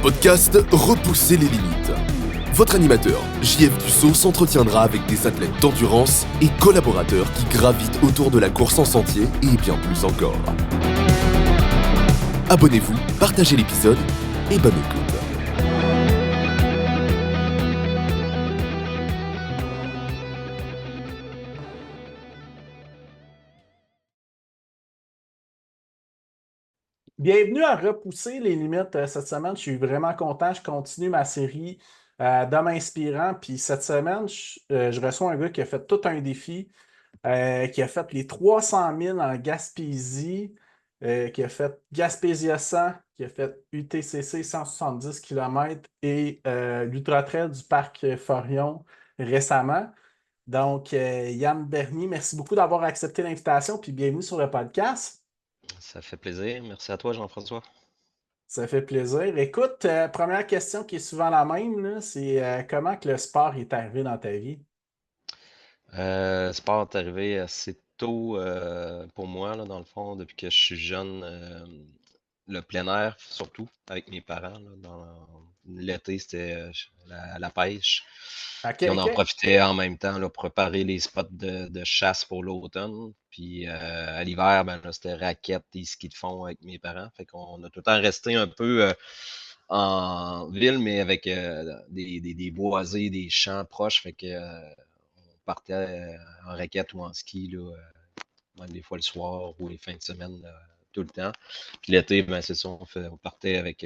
podcast Repousser les limites. Votre animateur, JF Dussault, s'entretiendra avec des athlètes d'endurance et collaborateurs qui gravitent autour de la course en sentier et bien plus encore. Abonnez-vous, partagez l'épisode et bonne écoute. Bienvenue à Repousser les limites. Cette semaine, je suis vraiment content. Je continue ma série d'hommes inspirants. Puis cette semaine, je reçois un gars qui a fait tout un défi, qui a fait les 300 000 en Gaspésie, qui a fait Gaspésia 100, qui a fait UTCC 170 km et l'Ultra Trail du parc Forion récemment. Donc, Yann Bernier, merci beaucoup d'avoir accepté l'invitation. Puis bienvenue sur le podcast. Ça fait plaisir. Merci à toi, Jean-François. Ça fait plaisir. Écoute, première question qui est souvent la même, là, c'est comment que le sport est arrivé dans ta vie? Le sport est arrivé assez tôt pour moi, là, dans le fond, depuis que je suis jeune. Le plein air, surtout, avec mes parents. Là, l'été, c'était la pêche. OK, Puis on en OK. profitait en même temps là, pour préparer les spots de chasse pour l'automne. Puis à l'hiver, ben, là, c'était raquettes et ski de fond avec mes parents. Fait qu'on a tout le temps resté un peu en ville, mais avec des boisés, des champs proches. Fait que on partait en raquette ou en ski, là, même des fois le soir ou les fins de semaine, tout le temps. Puis l'été, ben, c'est ça, on partait avec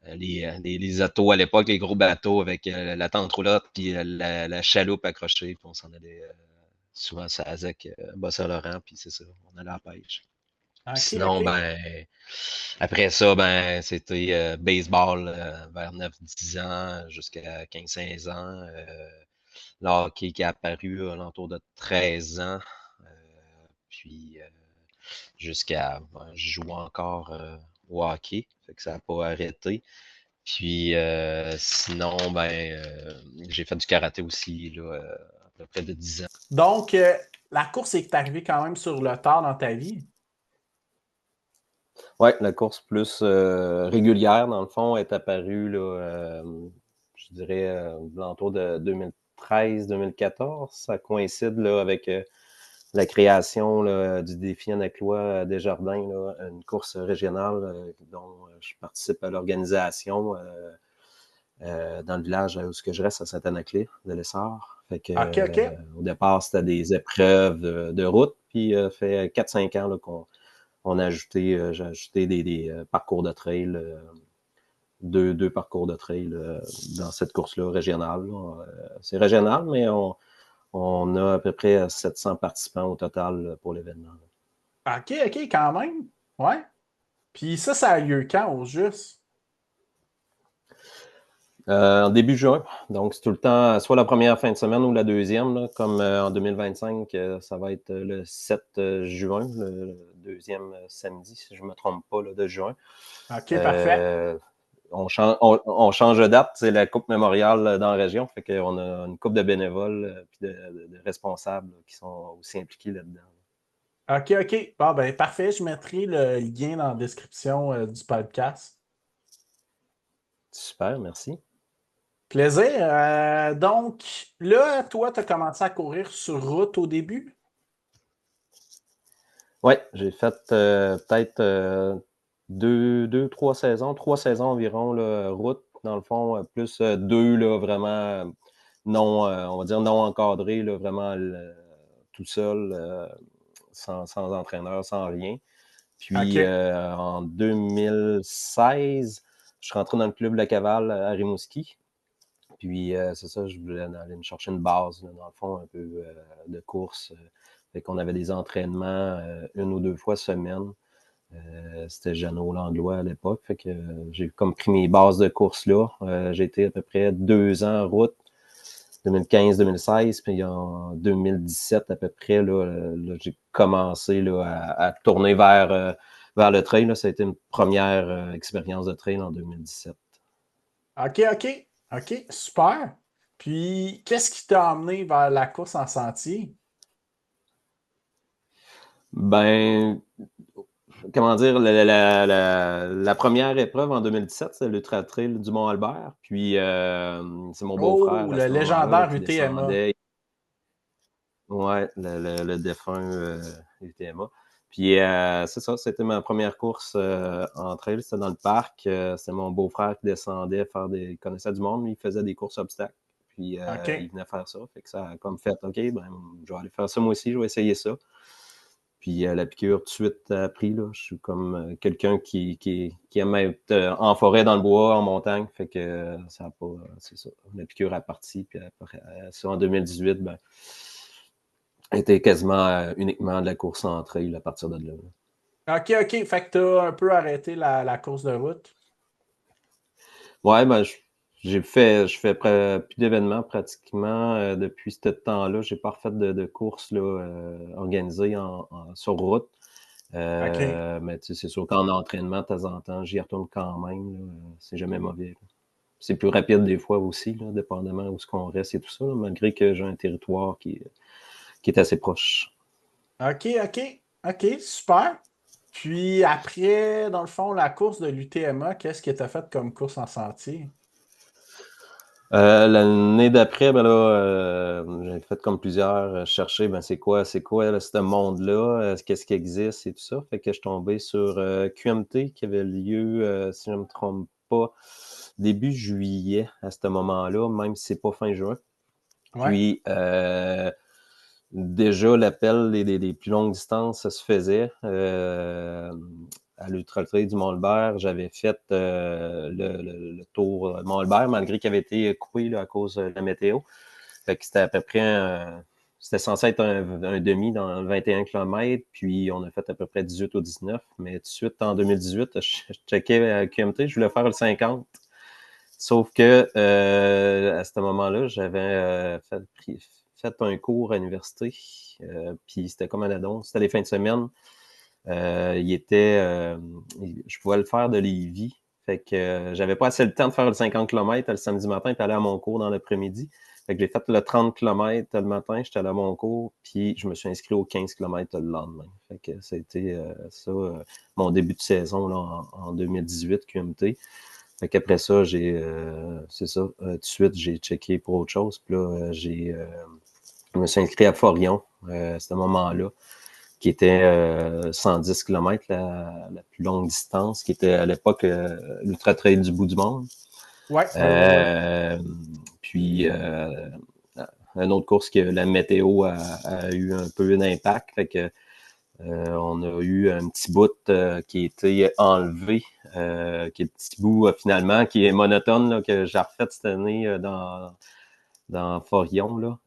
les atos à l'époque, les gros bateaux avec la tente roulotte, puis la chaloupe accrochée, puis on s'en allait souvent à Azec, Bas-Saint-Laurent, puis c'est ça, on allait à la pêche. Puis OK, sinon, OK. ben, après ça, ben, c'était baseball vers 9-10 ans jusqu'à 15-16 ans. Le hockey qui est apparu à l'entour de 13 ans. Puis jusqu'à. Ben, je joue encore au hockey, fait que ça n'a pas arrêté. Puis sinon, ben, j'ai fait du karaté aussi, là, à peu près de 10 ans. Donc, la course est arrivée quand même sur le tard dans ta vie. Oui, la course plus régulière, dans le fond, est apparue, là, je dirais, l'entour de 2013-2014. Ça coïncide là, avec la création là, du défi Anaclois Desjardins, là, une course régionale dont je participe à l'organisation dans le village où je reste à Saint-Anaclé de l'Essard. Fait que, OK, OK. au départ, c'était des épreuves de route, puis fait 4-5 ans là, qu'on a ajouté, j'ai ajouté des parcours de trail, deux parcours de trail dans cette course-là régionale. C'est régional, mais on a à peu près 700 participants au total pour l'événement. OK, OK, quand même. Ouais. Puis ça a lieu quand, au juste? En début juin, donc c'est tout le temps, soit la première fin de semaine ou la deuxième, là, comme en 2025, ça va être le 7 juin, le deuxième samedi, si je ne me trompe pas, là, de juin. OK, parfait. On change de date, c'est la Coupe mémoriale dans la région, fait qu'on a une couple de bénévoles et de responsables qui sont aussi impliqués là-dedans. OK, OK. Bon, ben, parfait. Je mettrai le lien dans la description du podcast. Super, merci. Plaisir. Donc, là, toi, tu as commencé à courir sur route au début? Oui, j'ai fait peut-être trois saisons environ, là, route, dans le fond, plus deux, là, vraiment non, on va dire non encadré, là, vraiment tout seul, sans entraîneur, sans rien. Puis OK. en 2016, je suis rentré dans le club La Cavale à Rimouski. Puis c'est ça, je voulais aller me chercher une base, là, dans le fond, un peu de course. Fait qu'on avait des entraînements une ou deux fois semaine. C'était Jeannot Langlois à l'époque. Fait que j'ai comme pris mes bases de course là. J'ai été à peu près 2 ans en route, 2015-2016. Puis en 2017 à peu près, là, j'ai commencé là, à tourner vers le trail. Là. Ça a été une première expérience de trail en 2017. OK, OK. OK, super. Puis, qu'est-ce qui t'a amené vers la course en sentier? Ben, comment dire, la première épreuve en 2017, c'est l'Ultra Trail du Mont-Albert. Puis, c'est mon beau-frère Oh, à le ce moment-là là, légendaire qui UTMA. descendait. Ouais, le défunt UTMA. Puis, c'est ça, c'était ma première course en trail. C'était dans le parc. C'était mon beau-frère qui descendait il connaissait du monde, lui, il faisait des courses obstacles. Puis, il OK. venait faire ça. Fait que ça a comme fait, OK, ben, je vais aller faire ça moi aussi, je vais essayer ça. Puis la piqûre, tout de suite pris. Là. Je suis comme quelqu'un qui aime être en forêt, dans le bois, en montagne. Fait que ça a pas. C'est ça. La piqûre est partie. Puis après, ça, en 2018, ben, était quasiment uniquement de la course en trail à partir de là. OK, OK. Fait que tu as un peu arrêté la course de route. Ouais, ben, je fais plus d'événements pratiquement depuis ce temps-là. J'ai pas refait de courses là, organisées sur route. OK. Mais tu sais, c'est sûr qu'en entraînement, de temps en temps, j'y retourne quand même. Là, c'est jamais mauvais. Là. C'est plus rapide des fois aussi, là, dépendamment où ce qu'on reste et tout ça, là, malgré que j'ai un territoire qui est assez proche. OK, OK. OK, super. Puis après, dans le fond, la course de l'UTMA, qu'est-ce que tu as fait comme course en sentier? L'année d'après, ben là, j'ai fait comme plusieurs, chercher, ben c'est quoi là, ce monde-là, qu'est-ce qui existe et tout ça. Fait que je suis tombé sur QMT qui avait lieu, si je ne me trompe pas, début juillet à ce moment-là, même si c'est pas fin juin. Ouais. Puis déjà, l'appel des plus longues distances, ça se faisait. À l'Ultra Trail du Mont-Albert, j'avais fait le tour Mont-Albert, malgré qu'il avait été coupé là, à cause de la météo. Fait que c'était à peu près c'était censé être un demi dans 21 km, puis on a fait à peu près 18 ou 19. Mais tout de suite, en 2018, je checkais à QMT, je voulais faire le 50. Sauf que à ce moment-là, j'avais fait un cours à l'université, puis c'était comme un addon. C'était les fins de semaine. Je pouvais le faire de Lévis. Fait que j'avais pas assez le temps de faire le 50 km le samedi matin et aller à mon cours dans l'après-midi. Fait que j'ai fait le 30 km le matin, j'étais allé à mon cours, puis je me suis inscrit au 15 km le lendemain. Fait que c'était mon début de saison là, en 2018 QMT. Fait qu'après ça, c'est ça, tout de suite, j'ai checké pour autre chose. Puis là, je me suis inscrit à Forion à ce moment-là, qui était 110 km, la plus longue distance, qui était à l'époque l'Ultra Trail du bout du monde. Ouais, ouais. Puis, une autre course que la météo a eu un peu d'impact. Fait que on a eu un petit bout qui a été enlevé, qui est le petit bout finalement, qui est monotone, là, que j'ai refait cette année dans Forion. Là.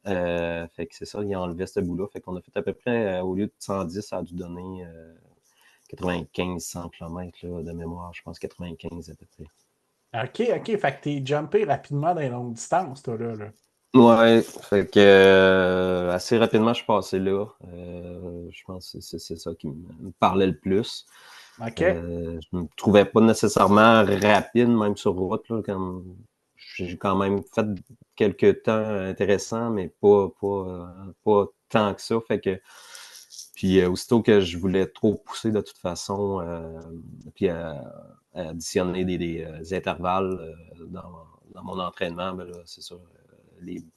Fait que c'est ça, il a enlevé ce bout-là. Fait qu'on a fait à peu près, au lieu de 110, ça a dû donner 95-100 km là, de mémoire, je pense 95 à peu près. OK, OK. Fait que t'es jumpé rapidement dans les longues distances, toi, là. Ouais, fait que assez rapidement, je suis passé là. Je pense que c'est ça qui me parlait le plus. OK. Je me trouvais pas nécessairement rapide, même sur route. Là, j'ai quand même fait quelques temps intéressants, mais pas tant que ça. Fait que, puis aussitôt que je voulais trop pousser de toute façon, puis additionner des intervalles dans mon entraînement, ben là, c'est ça.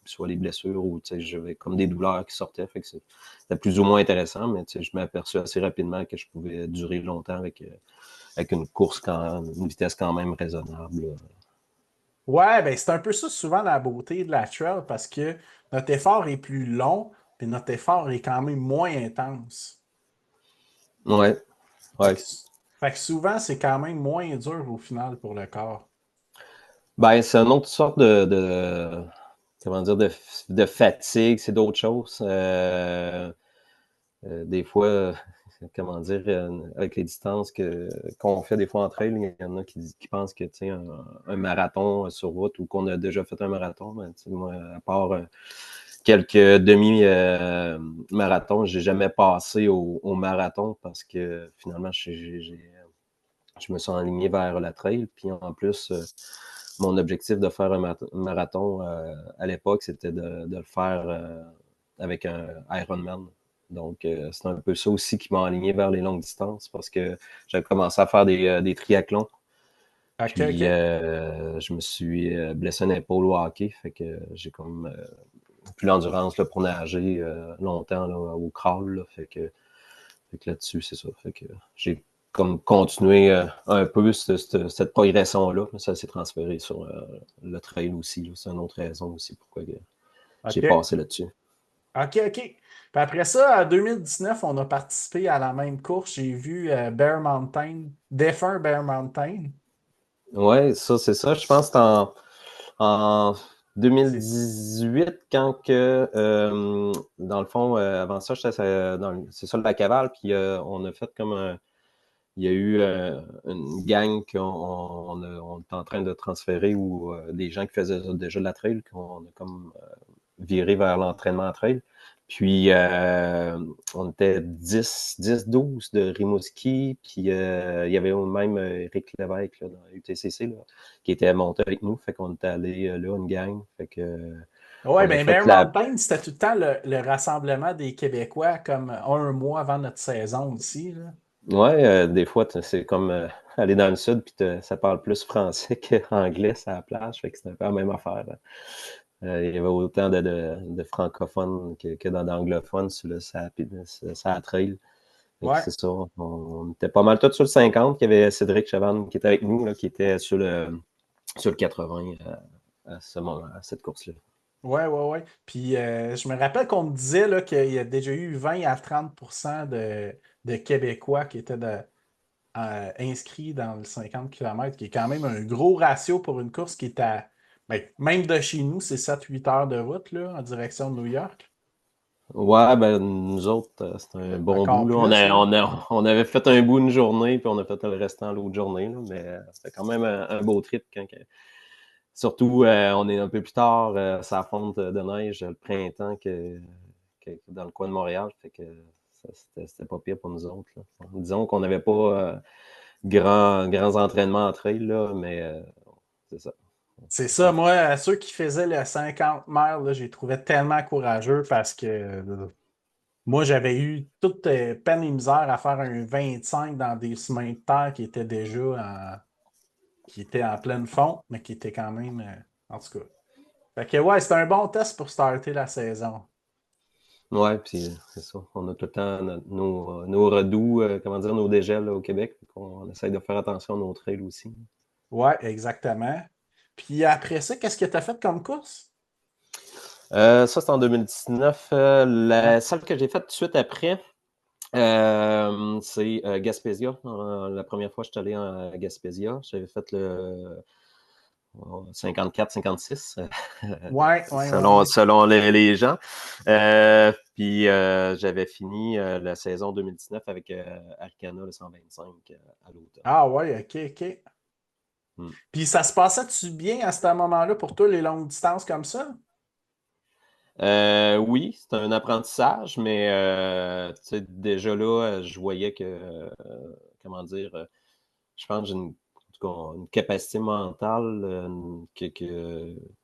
Soit les blessures ou j'avais comme des douleurs qui sortaient. Fait que c'était plus ou moins intéressant, mais je m'ai aperçu assez rapidement que je pouvais durer longtemps avec une course, une vitesse quand même raisonnable. Ouais, ben c'est un peu ça souvent la beauté de la trail parce que notre effort est plus long, puis notre effort est quand même moins intense. Ouais, Fait ouais. que, fait que souvent, c'est quand même moins dur au final pour le corps. Ben, c'est une autre sorte comment dire, de fatigue, c'est d'autres choses. Des fois, comment dire, avec les distances qu'on fait des fois entre elles, il y en a qui pensent que un marathon sur route ou qu'on a déjà fait un marathon, ben, moi, à part quelques demi-marathons, j'ai jamais passé au marathon parce que finalement, je me suis aligné vers la trail. Puis en plus, mon objectif de faire un marathon à l'époque, c'était de le faire avec un Ironman. Donc, c'est un peu ça aussi qui m'a aligné vers les longues distances parce que j'avais commencé à faire des triathlons. OK, Puis, OK. je me suis blessé une épaule au hockey. Fait que j'ai comme plus l'endurance là, pour nager longtemps là, au crawl. Là, fait que là-dessus, c'est ça. Fait que j'ai comme continué un peu cette progression-là. Mais ça s'est transféré sur le trail aussi. Là. C'est une autre raison aussi pourquoi j'ai OK. passé là-dessus. OK, OK. Puis après ça, en 2019, on a participé à la même course. J'ai vu Bear Mountain, défunt Bear Mountain. Ouais, ça, c'est ça. Je pense que c'est en C'est 2018, quand que, dans le fond, avant ça, j'étais c'est ça, la cavale, puis on a fait comme il y a eu une gang on est en train de transférer ou des gens qui faisaient déjà de la trail, qu'on a comme viré vers l'entraînement à trail. Puis, on était 10-12 de Rimouski, puis il y avait même Éric Lévesque là, dans UTCC là, qui était monté avec nous. Fait qu'on était allé là, une gang. Fait que, Ouais, on a ben fait Bear la. Mountain, c'était tout le temps le rassemblement des Québécois comme un mois avant notre saison ici, là. Ouais, des fois, c'est comme aller dans le sud, puis ça parle plus français qu'anglais sur la plage. Fait que c'est un peu la même affaire. Là. Il y avait autant de francophones que d'anglophones sur la trail. Fait que Ouais. c'est ça. On était pas mal tous sur le 50. Il y avait Cédric Chavannes qui était avec nous, là, qui était sur le 80 à ce moment, à cette course-là. Ouais, ouais, ouais. Puis je me rappelle qu'on me disait là, qu'il y a déjà eu 20 à 30% de Québécois qui étaient inscrits dans le 50 km, qui est quand même un gros ratio pour une course qui est à. Ben, même de chez nous, c'est 7-8 heures de route là, en direction de New York. Ouais, ben nous autres, c'était un bon bout. Encore Là. plus, là. On avait fait un bout une journée, puis on a fait le restant l'autre journée. Là, mais c'était quand même un beau trip. Surtout, on est un peu plus tard, ça fonte de neige le printemps que dans le coin de Montréal. Fait que c'était pas pire pour nous autres. Là. Disons qu'on n'avait pas grands entraînements entre eux, là, mais c'est ça. C'est ça, moi, ceux qui faisaient le 50 miles, là, j'ai trouvé tellement courageux parce que moi, j'avais eu toute peine et misère à faire un 25 dans des chemins de terre qui étaient en pleine fonte, mais qui étaient quand même, en tout cas. Fait que ouais, c'était un bon test pour starter la saison. Ouais, puis c'est ça. On a tout le temps nos redoux, comment dire, nos dégels là, au Québec. On essaye de faire attention à nos trails aussi. Ouais, exactement. Puis après ça, qu'est-ce que tu as fait comme course? Ça, c'est en 2019. Ouais. Celle que j'ai faite tout de suite après, c'est Gaspésia. La première fois que je suis allé à Gaspésia, j'avais fait le 54-56, Ouais, ouais, ouais, selon, ouais. selon les gens. Puis j'avais fini la saison 2019 avec Arcana, le 125 à l'automne. Ah ouais, ok, ok. Hmm. Puis ça se passait-tu bien à ce moment-là pour toi, les longues distances comme ça? Oui, c'est un apprentissage, mais tu sais, déjà là, je voyais que, comment dire, je pense que j'ai en tout cas, une capacité mentale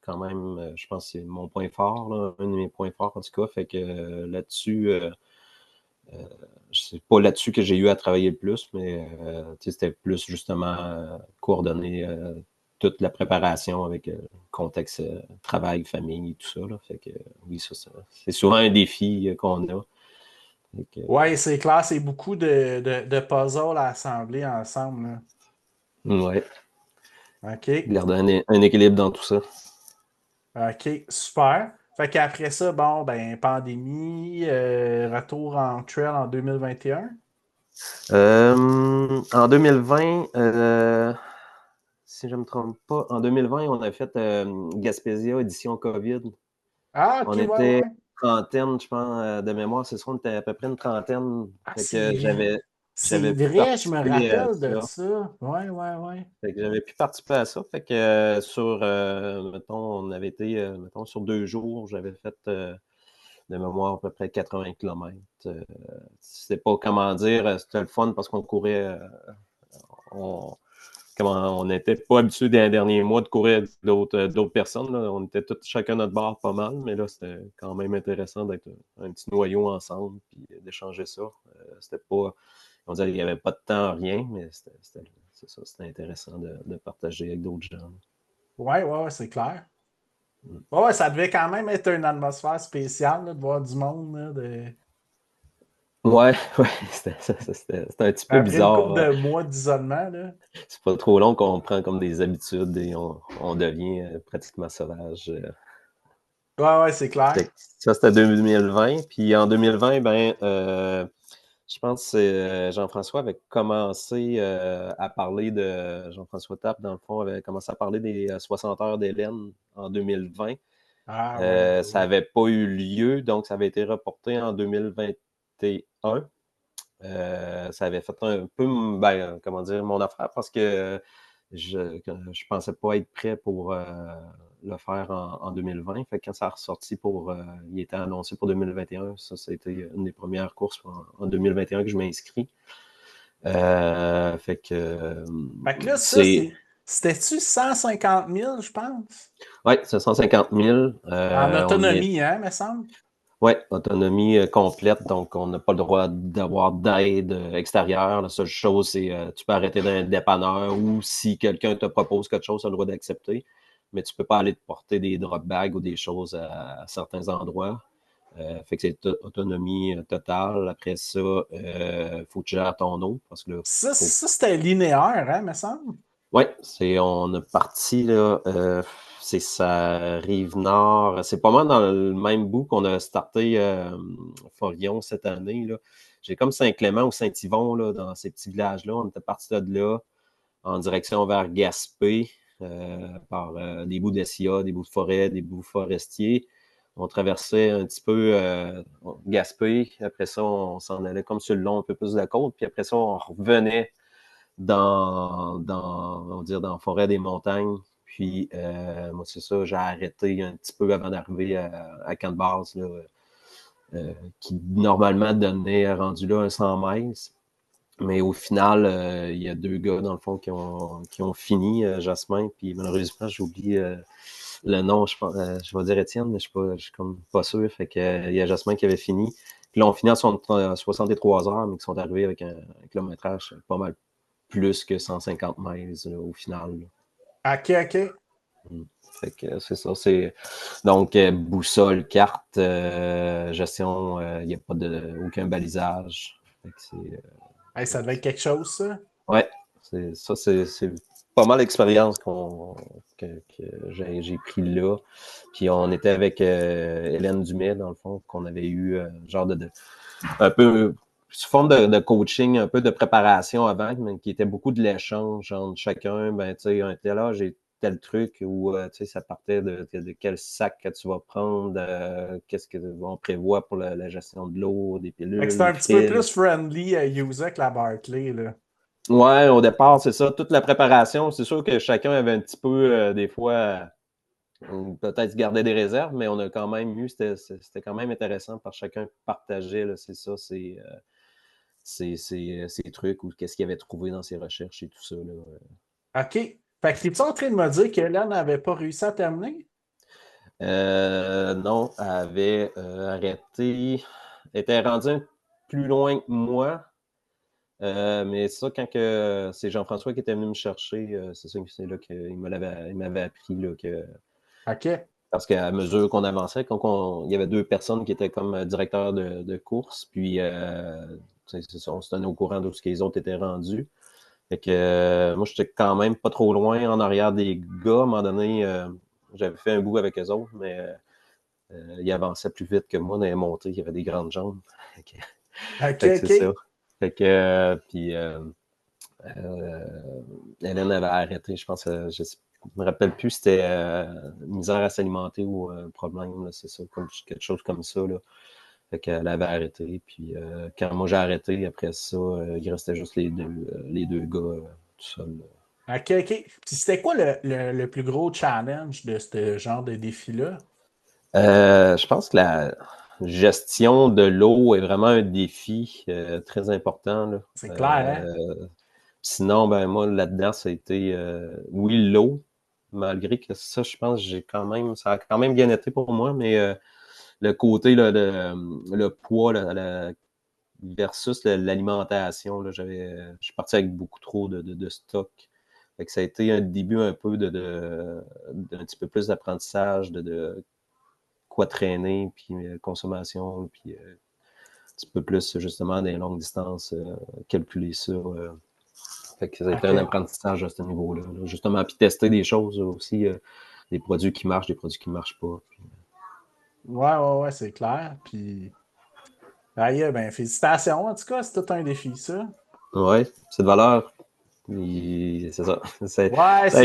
quand même, je pense que c'est mon point fort, là, un de mes points forts en tout cas. Fait que là-dessus, c'est pas là-dessus que j'ai eu à travailler le plus, mais tu sais, c'était plus justement coordonner toute la préparation avec le contexte travail, famille, tout ça. Là. Fait que oui, c'est souvent un défi qu'on a. Fait que, Ouais, c'est clair, c'est beaucoup de puzzles à assembler ensemble, là. ouais, OK. garder un équilibre dans tout ça. OK, super. Fait qu'après ça, bon, ben, pandémie, retour en trail en 2021. En 2020, si je ne me trompe pas, en 2020, on a fait Gaspésia édition COVID. Ah, OK, On ouais, ouais, était ouais. trentaine, je pense, de mémoire, c'est ça, on était à peu près une trentaine. Ah, Fait que j'avais c'est pu vrai, je me participer à rappelle de ça. ça. Ouais, ouais, ouais. Fait que j'avais pu participer à ça. Fait que mettons, on avait été, mettons, sur 2 jours, j'avais fait de mémoire à peu près 80 km. C'est pas comment dire, c'était le fun parce qu'on courait, on, comme on n'était pas habitué dans les derniers mois de courir avec d'autres personnes. Là. On était tous chacun notre bord pas mal, mais là, c'était quand même intéressant d'être un petit noyau ensemble puis d'échanger ça. C'était pas. On dirait qu'il n'y avait pas de temps, rien, mais c'était intéressant de partager avec d'autres gens. Ouais, c'est clair. Ouais, ça devait quand même être une atmosphère spéciale là, de voir du monde. Là, Ouais, c'était un petit peu Après une couple bizarre. de mois d'isolement. Là. C'est pas trop long qu'on prend comme des habitudes et on devient pratiquement sauvage. Ouais, c'est clair. Ça, c'était 2020. Puis en 2020, je pense que Jean-François avait commencé à parler de. Jean-François Tappe, dans le fond, avait commencé à parler des 60 heures d'Hélène en 2020. Ah, ouais. Ça n'avait pas eu lieu, donc ça avait été reporté en 2021. Ça avait fait un peu, comment dire, mon affaire parce que je pensais pas être prêt pour le faire en 2020. Fait que quand ça a ressorti il était annoncé pour 2021, ça a été une des premières courses en 2021 que je m'inscris. Fait que là, ça, c'était-tu 150 000, je pense? Oui, c'est 150 000. En autonomie, hein, me semble? Oui, autonomie complète, donc on n'a pas le droit d'avoir d'aide extérieure. La seule chose, c'est tu peux arrêter dans un dépanneur ou si quelqu'un te propose quelque chose, tu as le droit d'accepter, mais tu ne peux pas aller te porter des drop bags ou des choses à certains endroits. Fait que c'est autonomie totale. Après ça, faut que tu gères ton eau. Parce que là, Ça, c'était linéaire, hein, me semble? Oui, on est parti, là, c'est sa rive nord. C'est pas mal dans le même bout qu'on a starté Forion cette année, là. J'ai comme Saint-Clément ou Saint-Yvon, là, dans ces petits villages-là. On était parti de là en direction vers Gaspé, par des bouts d'SIA, des bouts de forêt, des bouts forestiers. On traversait un petit peu Gaspé. Après ça, on s'en allait comme sur le long un peu plus de la côte. Puis après ça, on revenait on va dire, dans la forêt des montagnes. Puis, moi, c'est ça, j'ai arrêté un petit peu avant d'arriver à camp de base, là, qui normalement donnait rendu là un 100 mètres. Mais au final, il y a deux gars, dans le fond, qui ont fini, Jasmin, puis malheureusement, j'oublie le nom, je vais dire Étienne, mais je suis comme pas sûr. Fait que, il y a Jasmin qui avait fini. Puis là, on finit en 63 heures, mais qui sont arrivés avec un kilométrage pas mal plus que 150 miles là, au final. Là. OK. Fait que c'est ça. Donc, boussole, carte, gestion, il n'y a pas aucun balisage. Fait que Ça devait être quelque chose, ça. Ouais, c'est pas mal l'expérience que j'ai pris là. Puis on était avec Hélène Dumais, dans le fond, qu'on avait eu genre un peu sous forme de coaching, un peu de préparation avant, mais qui était beaucoup de l'échange entre chacun. Ben, tu sais, un tel âge, j'ai tel truc, ou tu sais, ça partait de quel sac que tu vas prendre, qu'est-ce qu'on prévoit pour la gestion de l'eau, des pilules. C'était un petit peu plus friendly à user que la Barclay, là. Ouais, au départ, c'est ça. Toute la préparation, c'est sûr que chacun avait un petit peu, des fois, peut-être garder des réserves, mais on a quand même eu, c'était quand même intéressant par chacun partager, là, c'est ça, ses trucs ou qu'est-ce qu'il avait trouvé dans ses recherches et tout ça. Là. OK. Fait que t'es-tu en train de me dire qu'Hélène n'avait pas réussi à terminer? Non, elle avait arrêté. Elle était rendue plus loin que moi. Mais ça, quand c'est Jean-François qui était venu me chercher, c'est là qu'il m'avait appris là, que. OK. Parce qu'à mesure qu'on avançait, il y avait deux personnes qui étaient comme directeurs de course, puis on se tenait au courant de ce que les autres étaient rendus. Fait que moi, j'étais quand même pas trop loin en arrière des gars. À un moment donné, j'avais fait un bout avec eux autres, mais ils avançaient plus vite que moi dans les montées. Il y avait des grandes jambes. OK. C'est ça. Fait que, puis Hélène avait arrêté, je pense, je me rappelle plus si c'était misère à s'alimenter ou problème, là, c'est ça, quelque chose comme ça. Là. Fait qu'elle avait arrêté. Puis quand moi j'ai arrêté, après ça, il restait juste les deux gars tout seuls. OK. Puis c'était quoi le plus gros challenge de ce genre de défi-là? Je pense que la gestion de l'eau est vraiment un défi très important. Là. C'est clair, hein? Sinon, ben moi, là-dedans, ça a été, oui, l'eau, malgré que ça, je pense, ça a quand même bien été pour moi, mais le côté, le poids, versus l'alimentation, là, je suis parti avec beaucoup trop de stock. Fait que ça a été un début un peu d'un petit peu plus d'apprentissage, de quoi traîner, puis consommation, puis un petit peu plus, justement, des longues distances, calculer ça. Fait que ça a été un OK. apprentissage à ce niveau-là, là, justement. Puis tester des choses aussi, des produits qui marchent, des produits qui ne marchent pas. Ouais, c'est clair. Puis, aïe, ben, félicitations. En tout cas, c'est tout un défi, ça. Ouais, c'est de valeur. Puis, c'est ça. Ouais, Ça a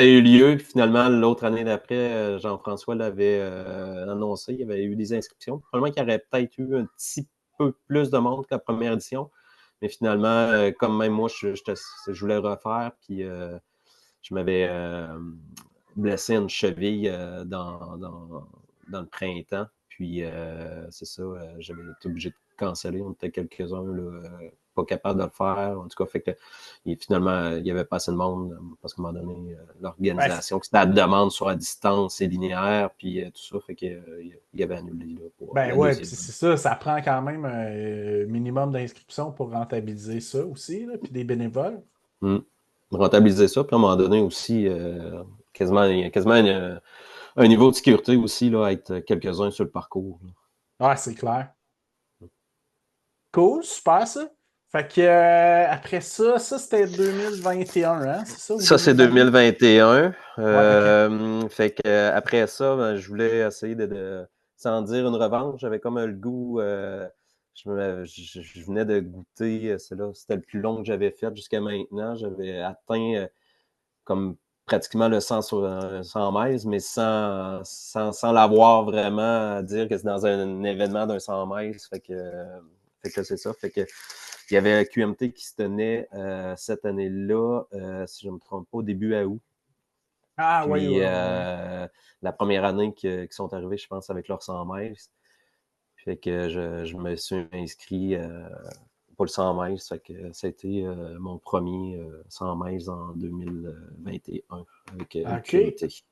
eu lieu. Puis finalement, l'autre année d'après, Jean-François l'avait annoncé. Il y avait eu des inscriptions. Probablement qu'il y aurait peut-être eu un petit peu plus de monde que la première édition. Mais finalement, comme même moi, je voulais refaire. Puis je m'avais blessé une cheville dans le printemps. Puis c'est ça, j'avais été obligé de canceller. On était quelques-uns là, pas capables de le faire. En tout cas, fait que finalement, il n'y avait pas assez de monde parce qu'à un moment donné, Ouais, l'organisation, c'était à la demande sur la distance et linéaire, puis tout ça, fait qu'il y avait annulé là, pour ben la ouais, puis deuxième c'est année. ça, ça prend quand même un minimum d'inscriptions pour rentabiliser ça aussi, là, puis des bénévoles. Rentabiliser ça, puis à un moment donné aussi, quasiment un niveau de sécurité aussi, là, être quelques-uns sur le parcours. Là. Ouais, c'est clair. Cool, super ça. Fait que après ça, c'était 2021, hein? C'est ça, ou Ça, c'est 2022? 2021. Ouais, ok. Fait que après ça, ben, je voulais essayer sans dire une revanche, j'avais comme le goût. Je venais de goûter, c'était le plus long que j'avais fait jusqu'à maintenant. J'avais atteint comme pratiquement le 100 sur 100 miles, mais sans l'avoir vraiment à dire que c'est dans un événement d'un 100 miles. Fait que c'est ça. Fait que il y avait un QMT qui se tenait cette année-là, si je ne me trompe pas, au début à août. Ah oui, Puis ouais. la première année qu'ils sont arrivés, je pense, avec leur 100 miles. Fait que je me suis inscrit pour le 100 miles. Fait que ça a été mon premier 100 miles en 2021 avec OK. QMT.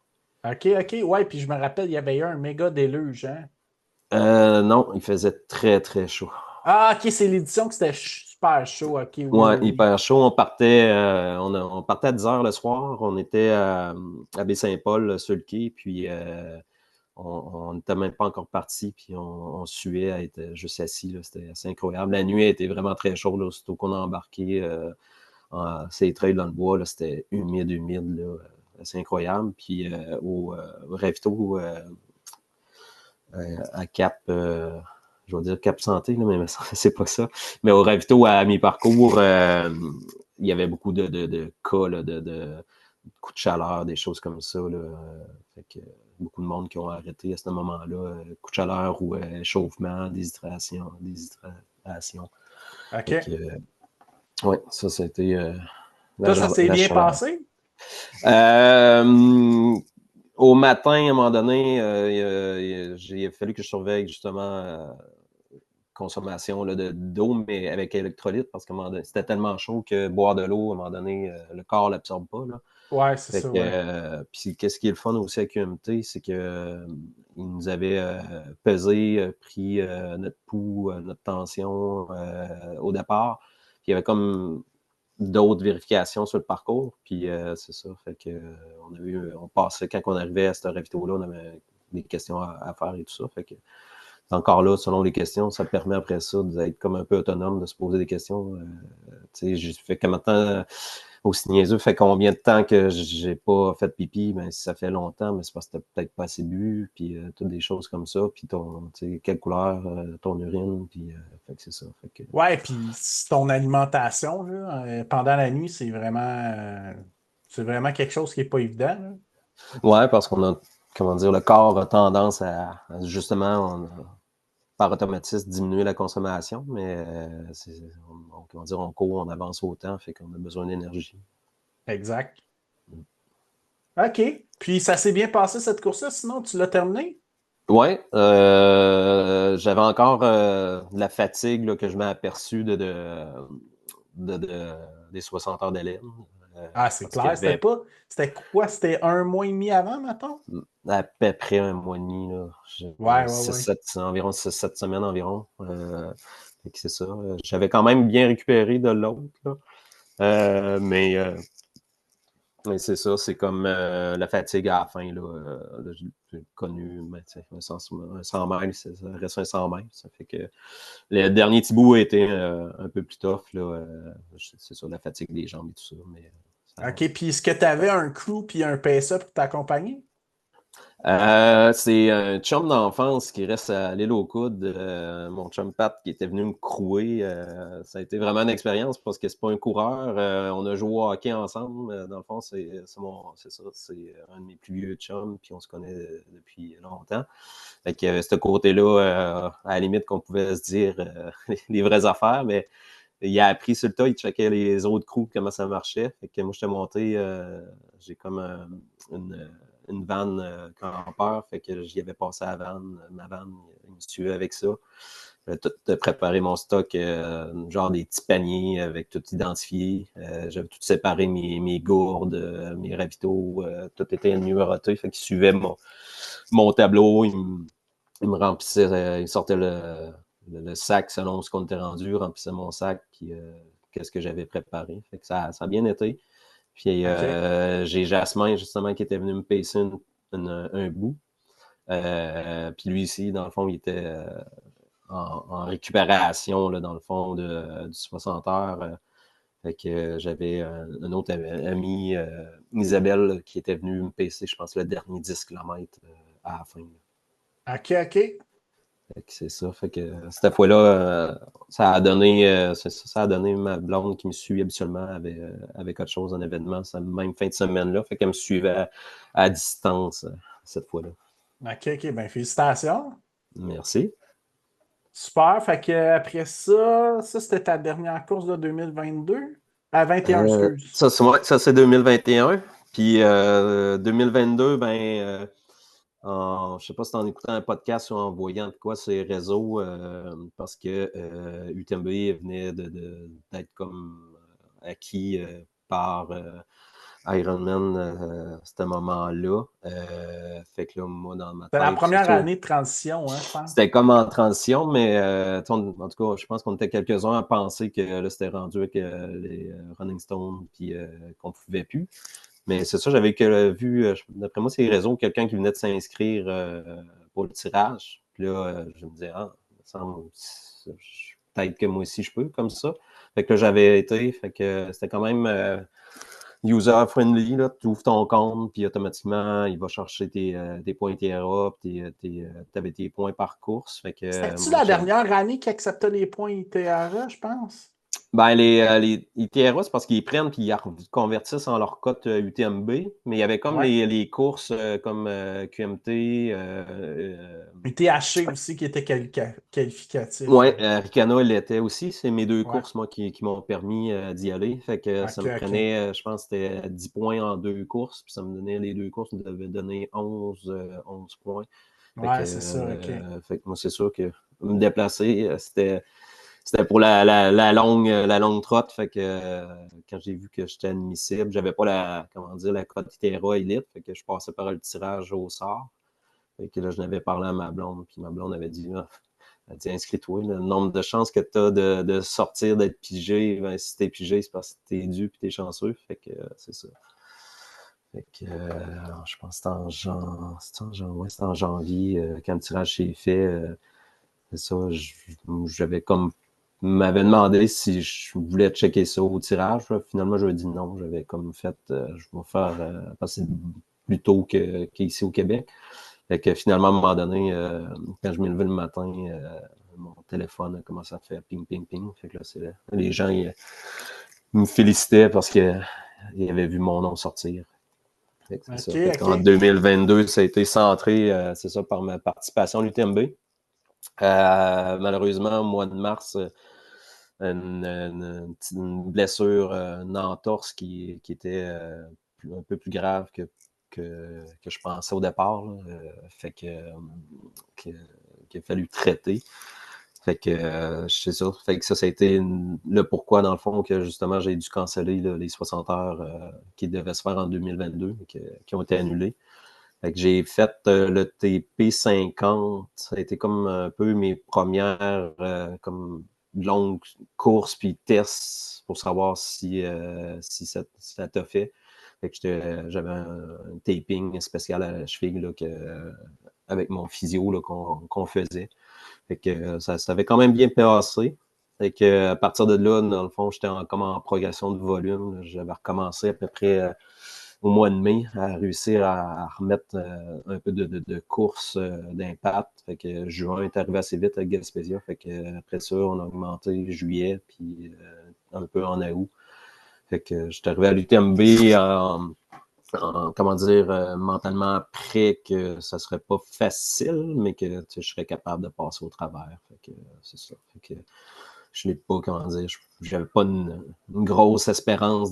OK. Ouais, puis je me rappelle, il y avait eu un méga déluge, hein? Non, il faisait très, très chaud. Ah, OK, c'est l'édition que c'était super chaud. OK, Ouais, oui. hyper chaud. On partait à 10 heures le soir. On était à Baie-Saint-Paul sur le quai, puis on n'était même pas encore parti, puis on suait à être juste assis. C'était assez incroyable. La nuit a été vraiment très chaude, là, aussitôt qu'on a embarqué ces trails dans le bois. Là, c'était humide, là, assez incroyable. Puis au ravito à Cap, je vais dire Cap Santé, là, mais c'est pas ça. Mais au ravito à mi-parcours, il y avait beaucoup de cas là, de coups de chaleur, des choses comme ça. Là. Fait que, beaucoup de monde qui ont arrêté à ce moment-là. Coup de chaleur ou échauffement, déshydratation. Fait OK. que, ouais, ça, c'était Toi, ça s'est la bien chaleur. passé? Au matin, à un moment donné, il a fallu que je surveille justement consommation là, d'eau, mais avec électrolyte, parce que c'était tellement chaud que boire de l'eau, à un moment donné, le corps ne l'absorbe pas. Là. Ouais, c'est Fait ça, que, ouais. puis qu'est-ce qui est le fun aussi avec QMT, c'est que ils nous avaient pesé, pris notre pouls, notre tension au départ. Puis il y avait comme d'autres vérifications sur le parcours. Puis c'est ça. Fait que on passait, quand on arrivait à ce ravito-là, on avait des questions à faire et tout ça. Fait que encore là, selon les questions, ça permet après ça d'être comme un peu autonome, de se poser des questions. Tu sais, j'ai fait que maintenant, aussi niaiseux, fait combien de temps que j'ai pas fait pipi? Ben, si ça fait longtemps, mais c'est parce que t'as peut-être pas assez bu, puis toutes des choses comme ça, puis tu sais, quelle couleur, ton urine, puis fait que c'est ça. Fait que, Ouais, puis ton alimentation, là, pendant la nuit, c'est vraiment quelque chose qui n'est pas évident, là. ouais, parce qu'on a, comment dire, le corps a tendance justement, par automatisme, diminuer la consommation, mais comment dire, on court, on avance au temps, fait qu'on a besoin d'énergie. Exact. OK. Puis ça s'est bien passé cette course-là, sinon tu l'as terminé? Oui, j'avais encore de la fatigue là, que je m'ai aperçu des 60 heures de laine. Ah, c'est Parce qu'il y clair. avait C'était quoi? C'était 1 mois et demi avant, mettons? à peu près un mois et demi, là. Ouais, ouais, ouais. Environ 6-7 semaines environ. Fait que c'est ça. J'avais quand même bien récupéré de l'autre, là. Mais c'est ça, c'est comme la fatigue à la fin. Là, j'ai connu un 100 miles, ça reste un 100 miles. Ça fait que le dernier petit bout a été un peu plus tough. Là, c'est ça, la fatigue des jambes et tout ça. Mais, OK, puis est-ce que tu avais un crew puis un PSA pour t'accompagner? c'est un chum d'enfance qui reste à l'île aux coudes. Mon chum Pat qui était venu me crouer. Ça a été vraiment une expérience parce que c'est pas un coureur. On a joué au hockey ensemble. Dans le fond, c'est ça. C'est un de mes plus vieux chums, puis on se connaît depuis longtemps. Fait que ce côté-là, à la limite qu'on pouvait se dire les vraies affaires, mais il a appris sur le tas, il checkait les autres crews, comment ça marchait. Fait que moi, j'étais monté, j'ai comme une vanne campeur, fait que j'y avais passé à ma vanne, il me suivait avec ça. J'avais tout préparé mon stock, genre des petits paniers avec tout identifié. J'avais tout séparé mes gourdes, mes ravitaux, tout était numéroté, fait qu'il suivait mon tableau, il me remplissait, il sortait le sac selon ce qu'on était rendu, remplissait mon sac, puis qu'est-ce que j'avais préparé. Fait que ça a bien été. Puis OK. j'ai Jasmin, justement, qui était venu me pacer un bout. Puis lui ici, dans le fond, il était en récupération, là, dans le fond, du 60 heures. Fait que j'avais un autre ami, Isabelle, qui était venue me pacer, je pense, le dernier 10 km à la fin. OK, OK. Fait que c'est ça. Fait que cette fois-là, ça a donné, ça a donné ma blonde qui me suit habituellement avec autre chose, un événement, cette même fin de semaine-là. Fait qu'elle me suivait à distance cette fois-là. OK, OK. Ben, félicitations. Merci. Super. Fait que après ça, c'était ta dernière course de 2022? À 21, excuse. Ça, c'est 2021. Puis 2022, ben, je sais pas si c'est en écoutant un podcast ou en voyant de quoi sur les réseaux, parce que UTMB venait d'être comme acquis par Ironman à ce moment-là. Fait que là, moi, dans ma C'était la tête, c'est première sûr. année de transition, hein, je pense. C'était comme en transition, mais en tout cas, je pense qu'on était quelques-uns à penser que là, c'était rendu avec les Running Stone puis qu'on ne pouvait plus. Mais c'est ça, j'avais vu, d'après moi, c'est les réseaux, quelqu'un qui venait de s'inscrire pour le tirage. Puis là, je me disais, peut-être que moi aussi je peux, comme ça. Fait que là, j'avais été, fait que c'était quand même user-friendly, là. Tu ouvres ton compte, puis automatiquement, il va chercher tes points TRA, puis tu avais tes points par course. Fait que C'était-tu moi, la dernière année qui acceptait les points ITRA, je pense? ben, les ITRA, c'est parce qu'ils prennent puis ils convertissent en leur cote UTMB, mais il y avait comme Ouais. les courses comme QMT. Et THC aussi qui était qualificatif. Ouais, Ricana, il était aussi. C'est mes deux Ouais. courses, moi, qui m'ont permis d'y aller. Fait que ça OK, me OK. prenait, je pense que c'était 10 points en deux courses, puis ça me donnait les deux courses, me devait donner 11 points. Ouais, c'est ça, OK. Fait que moi, c'est sûr que me déplacer, c'était pour la longue trotte. Fait que quand j'ai vu que j'étais admissible, j'avais pas la cote ITERA élite. Fait que je passais par le tirage au sort. Fait que là, je n'avais parlé à ma blonde, puis ma blonde avait dit, elle dit, inscris-toi, le nombre de chances que tu as de sortir, d'être pigé, ben, si t'es pigé, c'est parce que t'es dû puis t'es chanceux. Fait que c'est ça. Fait que, je pense que c'était en janvier, quand le tirage s'est fait. C'est ça, j'avais comme m'avait demandé si je voulais checker ça au tirage. Là. Finalement, je lui ai dit non. J'avais comme fait, je vais faire passer plus tôt qu'ici au Québec. Fait que finalement, à un moment donné, quand je m'ai levé le matin, mon téléphone a commencé à faire ping, ping, ping. Fait que là, les gens ils me félicitaient parce qu'ils avaient vu mon nom sortir. Fait que c'est OK, ça. Fait qu'en OK. 2022, ça a été centré, c'est ça, par ma participation à l'UTMB. Malheureusement, au mois de mars, une blessure, une entorse qui était un peu plus grave que je pensais au départ. Là. Fait qu'il a fallu traiter. Fait que c'est ça. Fait que ça a été le pourquoi, dans le fond, que justement, j'ai dû canceller là, les 60 heures qui devaient se faire en 2022, qui ont été annulées. Fait que j'ai fait le TP50. Ça a été comme un peu mes premières comme longues courses puis tests pour savoir si ça t'a fait. Fait que j'avais un taping spécial à la cheville là, avec mon physio là, qu'on faisait. Fait que ça avait quand même bien passé. Fait que à partir de là, dans le fond, j'étais comme en progression de volume. J'avais recommencé à peu près au mois de mai à réussir à remettre un peu de course d'impact. Fait que juin est arrivé assez vite avec Gaspésia. Fait que après ça, on a augmenté juillet, puis un peu en août. Fait que j'étais arrivé à l'UTMB comment dire, mentalement prêt que ça serait pas facile, mais que je serais capable de passer au travers. Fait que c'est ça. Fait que je n'ai pas, comment dire, j'avais pas une grosse espérance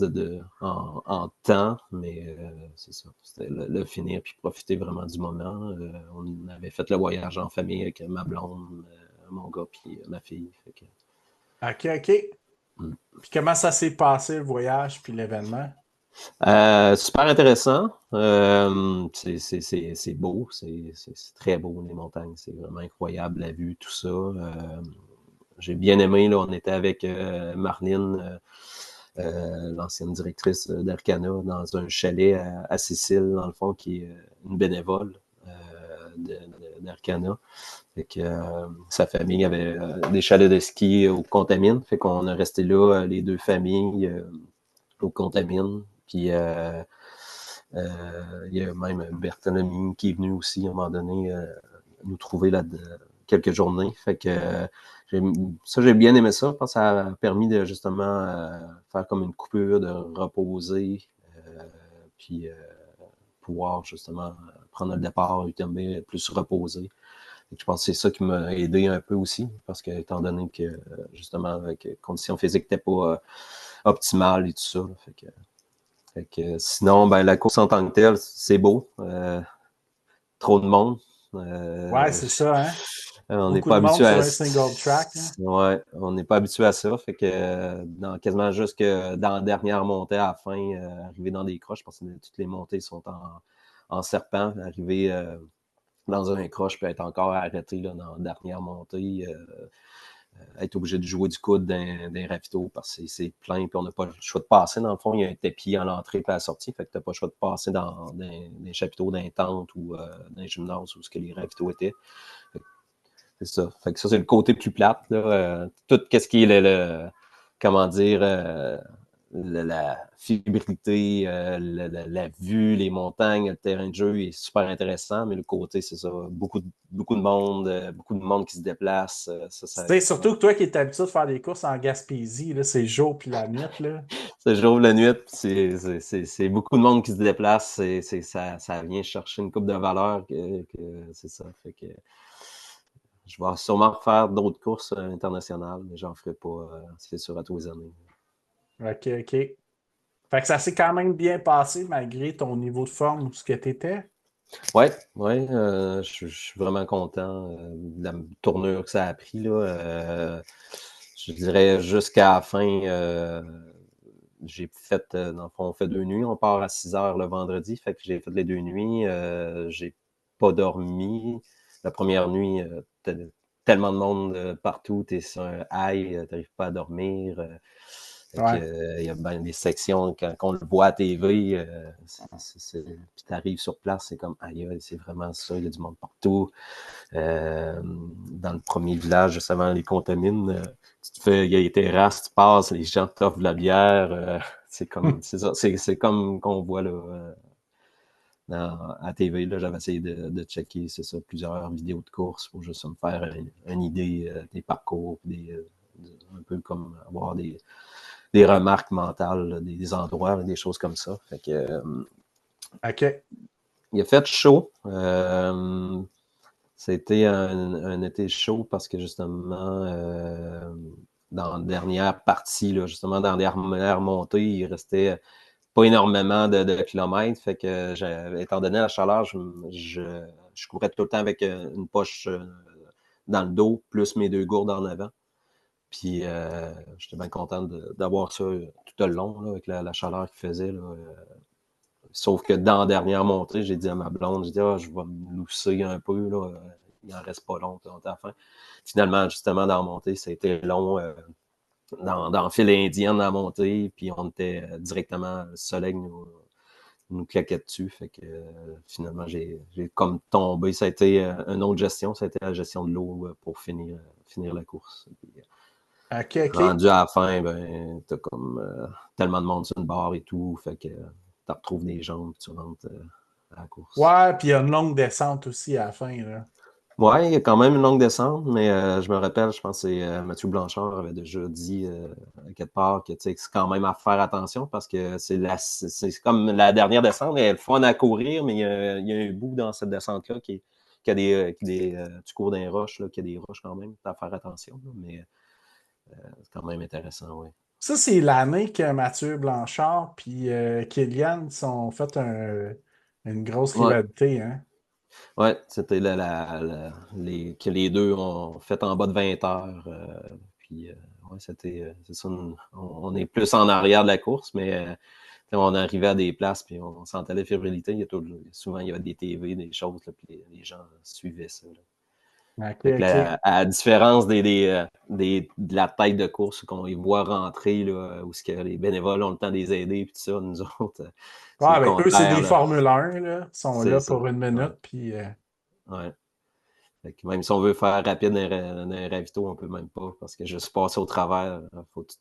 en temps, mais c'est ça. C'était le finir puis profiter vraiment du moment. On avait fait le voyage en famille avec ma blonde, mon gars puis ma fille. Fait que, OK. Puis comment ça s'est passé, le voyage puis l'événement? super intéressant. C'est beau, c'est très beau, les montagnes. C'est vraiment incroyable la vue, tout ça. J'ai bien aimé, là, on était avec Marlene, l'ancienne directrice d'Arcana, dans un chalet à Sicile, dans le fond, qui est une bénévole d'Arcana. Fait que sa famille avait des chalets de ski au Contamine. Fait qu'on est resté là, les deux familles, au Contamine. Puis il y a même Bertolomé qui est venu aussi à un moment donné nous trouver là quelques journées. Fait que j'ai bien aimé ça parce que ça a permis de justement faire comme une coupure, de reposer, puis pouvoir justement prendre le départ UTMB plus reposé. Je pense que c'est ça qui m'a aidé un peu aussi, parce que étant donné que justement avec les conditions physiques n'étaient pas optimales et tout ça. Fait que sinon, ben, la course en tant que telle, c'est beau. Trop de monde. Ouais, c'est ça, hein? On n'est Beaucoup pas de monde habitué sur à un single track. Hein? Ouais, on n'est pas habitué à ça. Fait que quasiment juste que dans la dernière montée à la fin, arriver dans des croches, parce que toutes les montées sont en serpent, arriver dans un croche peut être encore arrêté là, dans la dernière montée. Être obligé de jouer du coude d'un ravito parce que c'est plein, puis on n'a pas le choix de passer. Dans le fond, il y a un tapis à l'entrée et à la sortie, fait que tu n'as pas le choix de passer dans des chapiteaux d'un tente ou d'un gymnase où ce que les ravitaux étaient. C'est ça. Fait que ça, c'est le côté plus plate. Là. Tout ce qui est comment dire, la fibrité, la vue, les montagnes, le terrain de jeu est super intéressant, mais le côté, c'est ça, beaucoup de monde qui se déplace. Surtout que toi qui es habitué de faire des courses en Gaspésie, là, c'est le jour puis la nuit. Là. C'est le jour, la nuit, c'est beaucoup de monde qui se déplace. Ça vient chercher une coupe de valeur c'est ça. Fait que je vais sûrement refaire d'autres courses internationales, mais j'en ferai pas, c'est sûr, à tous les années. OK. Fait que ça s'est quand même bien passé malgré ton niveau de forme ou ce que tu étais. Oui, je suis vraiment content de la tournure que ça a pris. Là, je dirais jusqu'à la fin, j'ai fait, dans le fond, on fait 2 nuits. On part à 6 heures le vendredi. Fait que j'ai fait les 2 nuits. J'ai pas dormi. La première nuit, tellement de monde partout. Tu es sur un high, tu n'arrives pas à dormir. Il y a ben, des sections, quand on le voit à TV, puis tu arrives sur place, c'est comme, aïe, c'est vraiment ça, il y a du monde partout. Dans le premier village, juste avant les contamines, il y a les terrasses, tu passes, les gens t'offrent de la bière. C'est comme qu'on voit là, à TV. Là, j'avais essayé de checker, c'est ça, plusieurs vidéos de course pour juste me faire une idée des parcours, un peu comme avoir des remarques mentales, des endroits, des choses comme ça. Fait que, OK. il a fait chaud. C'était un été chaud parce que justement, dans la dernière partie, là, justement, dans la dernière montée, il restait pas énormément de kilomètres. Fait que, étant donné la chaleur, je courais tout le temps avec une poche dans le dos, plus mes 2 gourdes en avant. Puis j'étais bien content d'avoir ça tout le long, là, avec la chaleur qu'il faisait. Là, sauf que dans la dernière montée, j'ai dit à ma blonde, j'ai dit, je vais me lousser un peu, là, il n'en reste pas long, puis on est à la fin. Finalement, justement, dans la montée, c'était long. Dans le fil indien, dans la montée, puis on était directement, le soleil nous claquait dessus. Fait que finalement, j'ai comme tombé. Ça a été une autre gestion, ça a été la gestion de l'eau pour finir la course. Puis, OK. rendu à la fin, ben, t'as comme tellement de monde sur une barre et tout, fait que tu retrouves des jambes, puis tu rentres à la course. Ouais, puis il y a une longue descente aussi à la fin, là. Ouais, il y a quand même une longue descente, mais je me rappelle, je pense que c'est Mathieu Blanchard avait déjà dit à quelque part que c'est quand même à faire attention parce que c'est comme la dernière descente, elle est fun à courir, mais il y a un bout dans cette descente-là qui a tu cours dans les roches, là, qui a des roches quand même, à faire attention, là, mais c'est quand même intéressant, oui. Ça, c'est l'année que Mathieu Blanchard et Kylian sont fait une grosse Ouais. rivalité, hein? Ouais, c'était que les deux ont fait en bas de 20 heures. Puis, ouais, c'est ça. On est plus en arrière de la course, mais on arrivait à des places, puis on sentait la fébrilité. Souvent, il y avait des TV, des choses, là, puis les gens suivaient ça. Là. Fait que OK. à la différence de la tête de course qu'on les voit rentrer, là, où que les bénévoles ont le temps de les aider, puis tout ça, nous autres, c'est le Ben, eux, c'est contraire. des Là. Formule 1, là. Ils sont C'est là ça. pour une minute, puis... Ouais. Fait que même si on veut faire rapide dans un ravito, on peut même pas, parce que juste passer au travers, faut que tu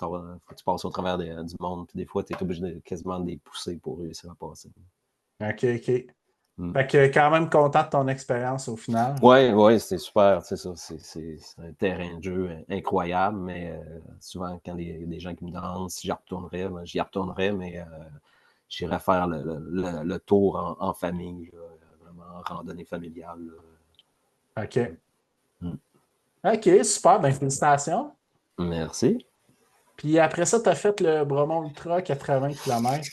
passes au travers du monde, puis des fois, tu es obligé quasiment de les pousser pour réussir à passer. OK. Mm. Fait que quand même content de ton expérience au final. Ouais, c'était super, c'est ça, c'est un terrain de jeu incroyable, mais souvent, quand il y a des gens qui me demandent si j'y retournerais, j'y retournerais, mais j'irais faire le tour en famille, là, vraiment en randonnée familiale. Là. OK. Mm. OK, super. Ben, félicitations. Merci. Puis après ça, tu as fait le Bromont Ultra 80 km.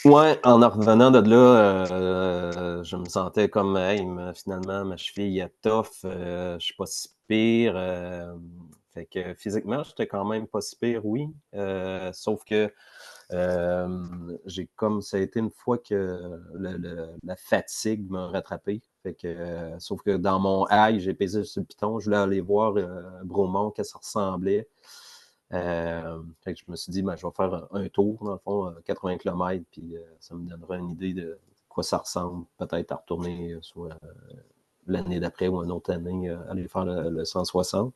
Ouais, en revenant de là, je me sentais comme, hey, finalement, ma cheville est tough, je suis pas si pire. Fait que physiquement, j'étais quand même pas si pire, oui. Sauf que ça a été une fois que la fatigue m'a rattrapé. Fait que, sauf que dans mon high, j'ai pesé sur le piton, je voulais aller voir Bromont, qu'est-ce que ça ressemblait. Fait que je me suis dit, je vais faire un tour, dans le fond, 80 km, puis ça me donnera une idée de quoi ça ressemble, peut-être à retourner soit l'année d'après ou une autre année, aller faire le 160.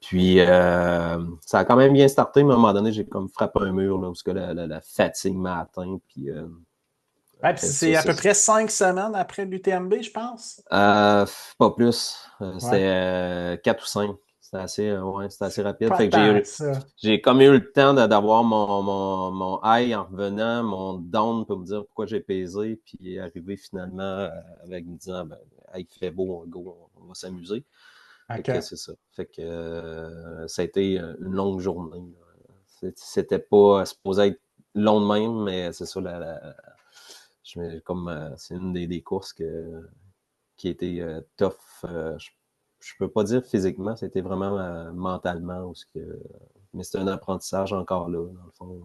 Puis ça a quand même bien starté, mais à un moment donné, j'ai comme frappé un mur, là, parce que la fatigue m'a atteint, puis Ouais, puis c'est à peu près 5 semaines après l'UTMB, je pense. pas plus. Ouais. C'était 4 ou 5. C'était assez rapide. Pas Fait que tant que ça. j'ai comme eu le temps d'avoir mon high en revenant, mon down pour me dire pourquoi j'ai pesé, puis arriver finalement avec me disant, il fait beau, go, on va s'amuser. Fait OK. que c'est ça. Fait que ça a été une longue journée. C'était pas supposé être long de même, mais c'est ça, c'est une des courses qui a été tough. Je peux pas dire physiquement, c'était vraiment mentalement. Mais c'était un apprentissage encore là, dans le fond.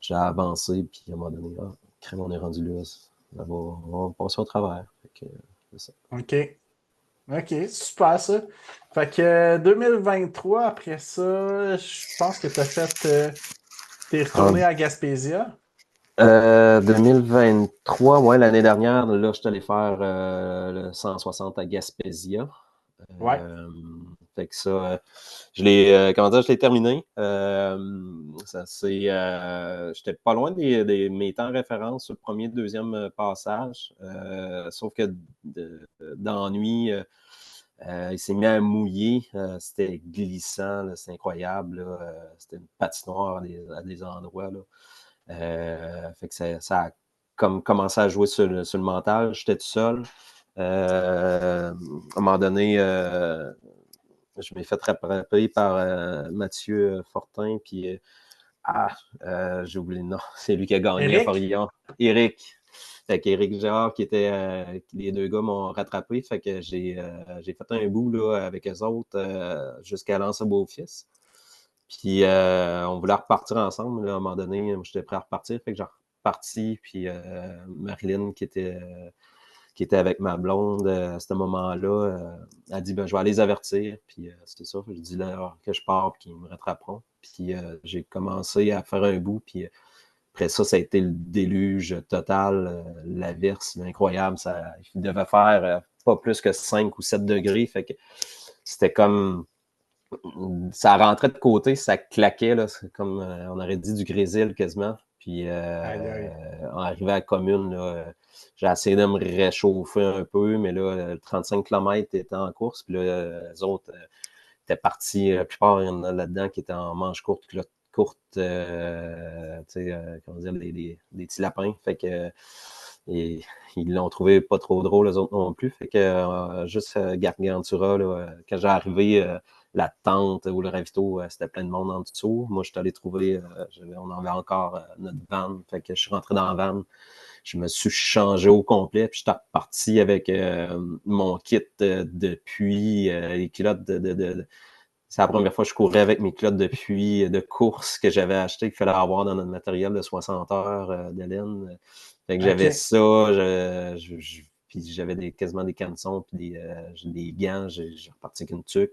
J'ai avancé, puis à un moment donné, crème, on est rendu là. On va passer au travers. Fait que, c'est ça. OK, super ça. Fait que 2023, après ça, je pense que tu as fait. T'es retourné à Gaspésia. 2023, ouais, l'année dernière, là, je suis allé faire le 160 à Gaspésia. Ouais. Fait que ça, je l'ai terminé. J'étais pas loin des mes temps de référence sur le premier, deuxième passage. Sauf que d'ennui, il s'est mis à mouiller. C'était glissant, là, c'est incroyable. Là, c'était une patinoire à des endroits. Là. Fait que ça a comme commencé à jouer sur le mental. J'étais tout seul. À un moment donné, je m'ai fait rattraper par Mathieu Fortin, puis j'ai oublié le nom, c'est lui qui a gagné à Éric? Forillon. Éric. Fait qu'Éric Gérard, les deux gars m'ont rattrapé. Fait que j'ai fait un bout là, avec eux autres jusqu'à Lens-Beaufils. Puis on voulait repartir ensemble. Là, à un moment donné, j'étais prêt à repartir. Fait que j'ai reparti. Puis Marilyn, qui était avec ma blonde à ce moment-là, a dit ben, je vais aller les avertir. Puis c'est ça. Je dis là que je pars puis qu'ils me rattraperont. Puis j'ai commencé à faire un bout. Puis après ça, ça a été le déluge total, l'averse incroyable. Il devait faire pas plus que 5 ou 7 degrés. Fait que c'était comme. Ça rentrait de côté, ça claquait. Là, c'est comme on aurait dit du grésil quasiment. Puis on arrivait à la commune. Là, j'ai essayé de me réchauffer un peu, mais là, le 35 km était en course. Puis là, les autres étaient partis. La plupart, il y en a là-dedans qui étaient en manche courte, comment dire, des petits lapins. Fait que ils l'ont trouvé pas trop drôle, les autres non plus. Fait que juste Gargantura, là, quand j'ai arrivé, la tente ou le ravito, c'était plein de monde en dessous. Moi, je suis allé trouver, on avait encore notre van. Fait que je suis rentré dans la van. Je me suis changé au complet, puis je suis reparti avec mon kit de puits, les culottes c'est la première fois que je courais avec mes culottes de puits de course que j'avais acheté, qu'il fallait avoir dans notre matériel de 60 heures de laine. Fait que j'avais ça, puis j'avais quasiment des caleçons, puis des gants, j'ai reparti avec une tuque.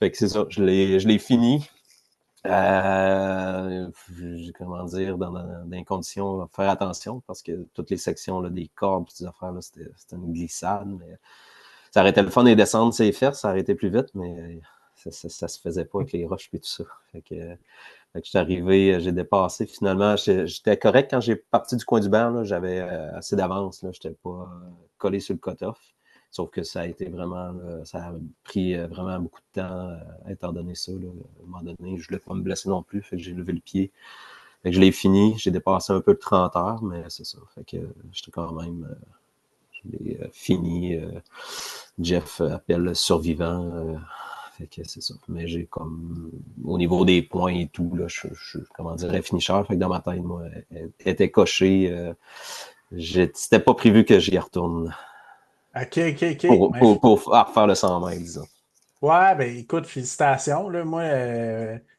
Fait que c'est ça, je l'ai fini. Comment dire, dans des conditions, faire attention, parce que toutes les sections là, des cordes et ces affaires-là, c'était une glissade. Mais ça aurait été le fun de descendre ses fesses, ça aurait été plus vite, mais ça se faisait pas avec les roches et tout ça. Fait que je suis arrivé, j'ai dépassé finalement. J'étais correct quand j'ai parti du coin du banc, là, j'avais assez d'avance, je n'étais pas collé sur le cut-off. Sauf que ça a été vraiment, ça a pris vraiment beaucoup de temps, étant donné ça. Là, à un moment donné, je ne voulais pas me blesser non plus, fait que j'ai levé le pied. Fait que je l'ai fini, j'ai dépassé un peu de 30 heures, mais c'est ça. Fait que j'étais quand même, je l'ai fini. Jeff appelle le survivant. Fait que c'est ça. Mais j'ai comme, au niveau des points et tout, là, je comment dire, un finisher. Fait que dans ma tête, moi, elle était cochée. C'était pas prévu que j'y retourne. OK. Pour refaire le 100 mètres, disons. Ouais, ben écoute, félicitations. Là. Moi,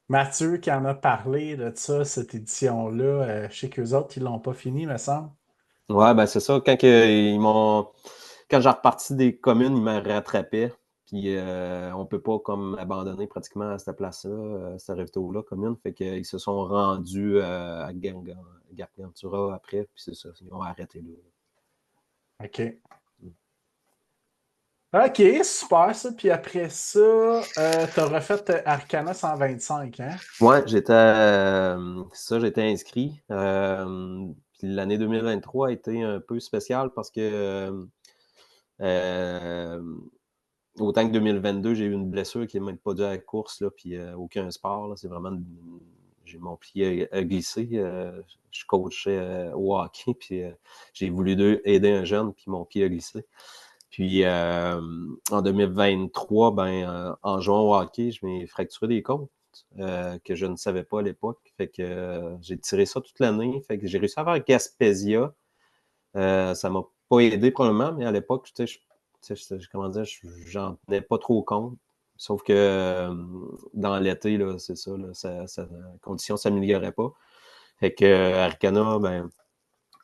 Mathieu qui en a parlé de ça, cette édition-là, je sais qu'eux autres, ils l'ont pas fini, me semble. Ouais, ben c'est ça. Quand j'ai reparti des communes, ils me rattrapaient. Puis on peut pas comme abandonner pratiquement à cette place-là, cette ravito-là, commune. Fait qu'ils se sont rendus à Gargantura après, puis c'est ça, ils ont arrêté là. OK. OK, super ça. Puis après ça, t'as refait Arcana 125, hein? Ouais, j'étais inscrit. Puis l'année 2023 a été un peu spéciale parce que autant que 2022, j'ai eu une blessure qui n'est même pas due à la course, là, puis aucun sport. Là, c'est vraiment. J'ai mon pied à glisser. Je coachais au hockey, puis j'ai voulu aider un jeune, puis mon pied a glissé. Puis en 2023, en jouant au hockey, je m'ai fracturé des côtes que je ne savais pas à l'époque. Fait que j'ai tiré ça toute l'année. Fait que j'ai réussi à faire Gaspésia. Ça m'a pas aidé probablement, mais à l'époque, comment dire, j'en tenais pas trop compte. Sauf que dans l'été, là, c'est ça, là, la condition ne s'améliorait pas. Fait que Arcana,